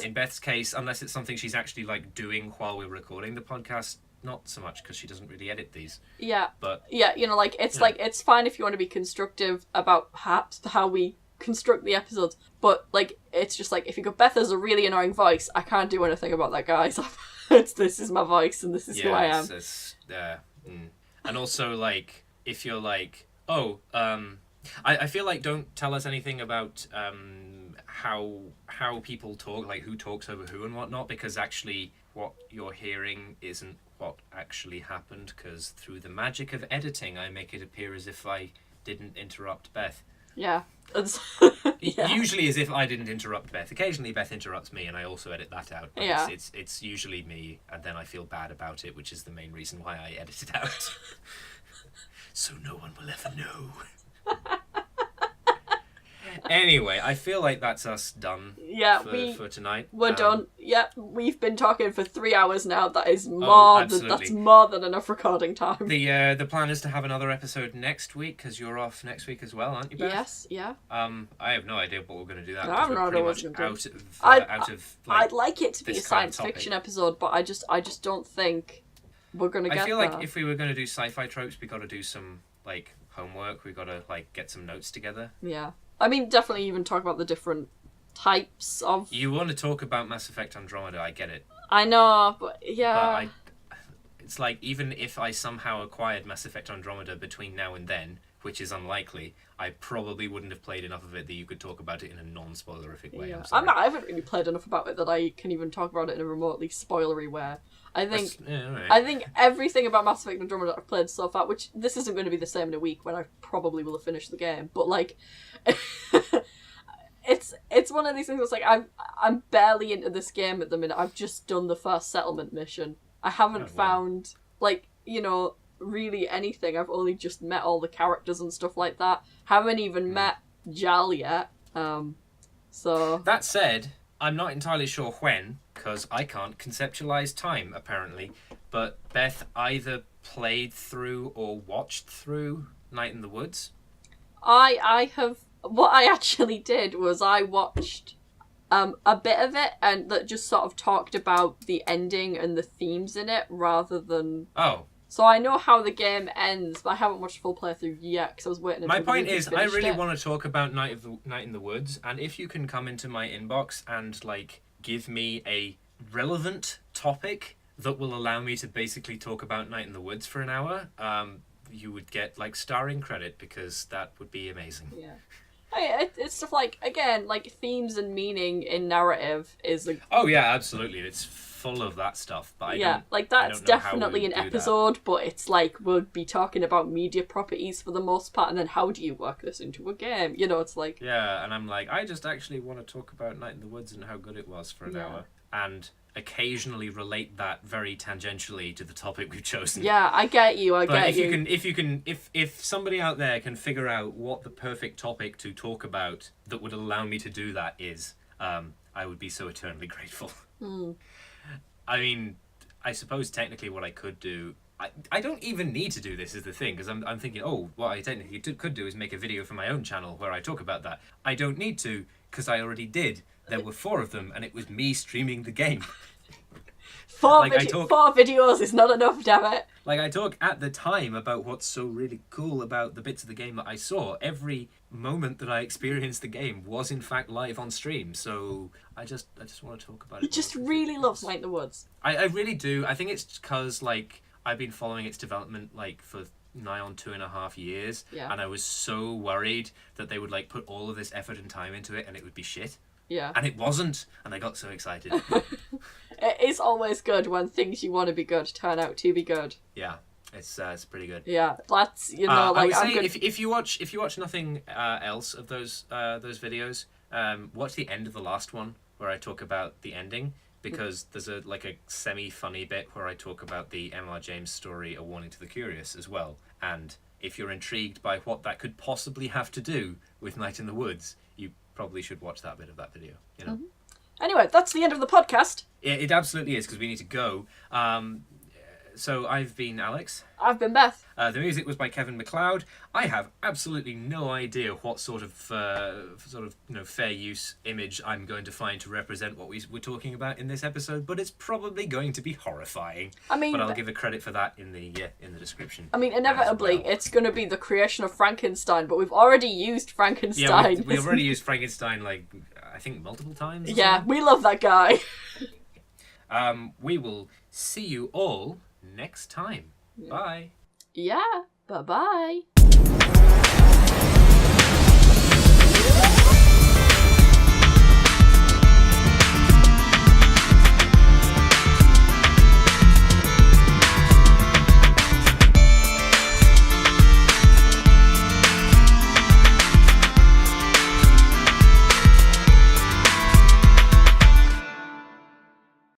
[SPEAKER 1] In Beth's case, unless it's something she's actually, like, doing while we're recording the podcast, not so much because she doesn't really edit these.
[SPEAKER 2] Yeah.
[SPEAKER 1] But
[SPEAKER 2] yeah, it's fine if you want to be constructive about perhaps how we construct the episodes, but like it's just like if you go, Beth has a really annoying voice, I can't do anything about that, guys. This is my voice and this is who I am.
[SPEAKER 1] And also, like, if you're like, I feel like don't tell us anything about how people talk, like who talks over who and whatnot, because actually what you're hearing isn't what actually happened, because through the magic of editing I make it appear as if I didn't interrupt Beth.
[SPEAKER 2] Yeah.
[SPEAKER 1] Usually as if I didn't interrupt Beth. Occasionally Beth interrupts me and I also edit that out. But it's usually me, and then I feel bad about it, which is the main reason why I edit it out. So no one will ever know. Anyway, I feel like that's us done for tonight.
[SPEAKER 2] We're done. Yeah, we've been talking for 3 hours now. That is more than enough recording time.
[SPEAKER 1] The plan is to have another episode next week, because you're off next week as well, aren't you, Beth?
[SPEAKER 2] Yes, yeah.
[SPEAKER 1] I have no idea what we're going to do that.
[SPEAKER 2] I'm not
[SPEAKER 1] pretty much out of
[SPEAKER 2] I'd like it to be a science fiction episode, but I just don't think we're going to get there.
[SPEAKER 1] I feel like if we were going to do sci-fi tropes, we got to do some like homework. We got to like get some notes together.
[SPEAKER 2] Yeah. I mean, definitely even talk about the different types of...
[SPEAKER 1] You want to talk about Mass Effect Andromeda, I get it.
[SPEAKER 2] I know, but yeah.
[SPEAKER 1] But it's like, even if I somehow acquired Mass Effect Andromeda between now and then, which is unlikely, I probably wouldn't have played enough of it that you could talk about it in a non-spoilerific way.
[SPEAKER 2] Yeah. I haven't really played enough about it that I can even talk about it in a remotely spoilery way. I think I think everything about Mass Effect Andromeda I've played so far, which this isn't going to be the same in a week when I probably will have finished the game, but like it's one of these things that's like I'm barely into this game at the minute. I've just done the first settlement mission. I haven't found like, you know, really anything. I've only just met all the characters and stuff like that. Haven't even met Jal yet. So
[SPEAKER 1] that said, I'm not entirely sure when, because I can't conceptualize time, apparently. But Beth either played through or watched through Night in the Woods.
[SPEAKER 2] I have... What I actually did was I watched a bit of it, and that just sort of talked about the ending and the themes in it, rather than...
[SPEAKER 1] Oh.
[SPEAKER 2] So I know how the game ends, but I haven't watched a full playthrough yet, because I was waiting until...
[SPEAKER 1] My point is, I really want to talk about Night in the Woods, and if you can come into my inbox and, like, give me a relevant topic that will allow me to basically talk about Night in the Woods for an hour, you would get, like, starring credit, because that would be amazing.
[SPEAKER 2] Yeah. It's stuff like, again, like, themes and meaning in narrative is...
[SPEAKER 1] Oh, yeah, absolutely. It's full of that stuff, but
[SPEAKER 2] that's definitely an episode, but it's like, we'll be talking about media properties for the most part, and then how do you work this into a game? You know, it's like...
[SPEAKER 1] Yeah, and I'm like, I just actually want to talk about Night in the Woods and how good it was for an hour. And occasionally relate that very tangentially to the topic we've chosen.
[SPEAKER 2] Yeah, I get you.
[SPEAKER 1] If somebody out there can figure out what the perfect topic to talk about that would allow me to do that is, I would be so eternally grateful. I mean, I suppose technically what I could do, I don't even need to do this, is the thing, because I'm thinking, what I technically could do is make a video for my own channel where I talk about that. I don't need to, because I already did. There were 4 of them, and it was me streaming the game.
[SPEAKER 2] Four
[SPEAKER 1] Like, I talk-
[SPEAKER 2] 4 videos is not enough, damn it.
[SPEAKER 1] Like, I talk at the time about what's so really cool about the bits of the game that I saw. Every moment that I experienced the game was, in fact, live on stream. So I just want to talk about
[SPEAKER 2] He
[SPEAKER 1] it.
[SPEAKER 2] just really loves Night in the Woods.
[SPEAKER 1] I really do. I think it's because, like, I've been following its development, like, for nigh on 2.5 years.
[SPEAKER 2] Yeah.
[SPEAKER 1] And I was so worried that they would, like, put all of this effort and time into it and it would be shit.
[SPEAKER 2] Yeah.
[SPEAKER 1] And it wasn't. And I got so excited.
[SPEAKER 2] It is always good when things you want to be good turn out to be good.
[SPEAKER 1] Yeah. It's pretty good.
[SPEAKER 2] Yeah, that's, you know,
[SPEAKER 1] I
[SPEAKER 2] like,
[SPEAKER 1] would
[SPEAKER 2] I'm
[SPEAKER 1] say
[SPEAKER 2] good.
[SPEAKER 1] if you watch nothing else of those videos, watch the end of the last one where I talk about the ending, because there's a semi-funny bit where I talk about the M.R. James story, A Warning to the Curious, as well. And if you're intrigued by what that could possibly have to do with Night in the Woods, you probably should watch that bit of that video. You know.
[SPEAKER 2] Anyway, that's the end of the podcast.
[SPEAKER 1] It absolutely is, because we need to go. So I've been Alex.
[SPEAKER 2] I've been Beth.
[SPEAKER 1] The music was by Kevin MacLeod. I have absolutely no idea what sort of fair use image I'm going to find to represent what we're talking about in this episode, but it's probably going to be horrifying.
[SPEAKER 2] I mean,
[SPEAKER 1] but I'll give a credit for that in the description.
[SPEAKER 2] I mean, inevitably,
[SPEAKER 1] as well.
[SPEAKER 2] it's going to be the creation of Frankenstein, but we've already used Frankenstein.
[SPEAKER 1] Yeah, we've already used Frankenstein, like, I think multiple times.
[SPEAKER 2] Yeah, we love that guy.
[SPEAKER 1] We will see you all next time. Bye.
[SPEAKER 2] Yeah, bye-bye.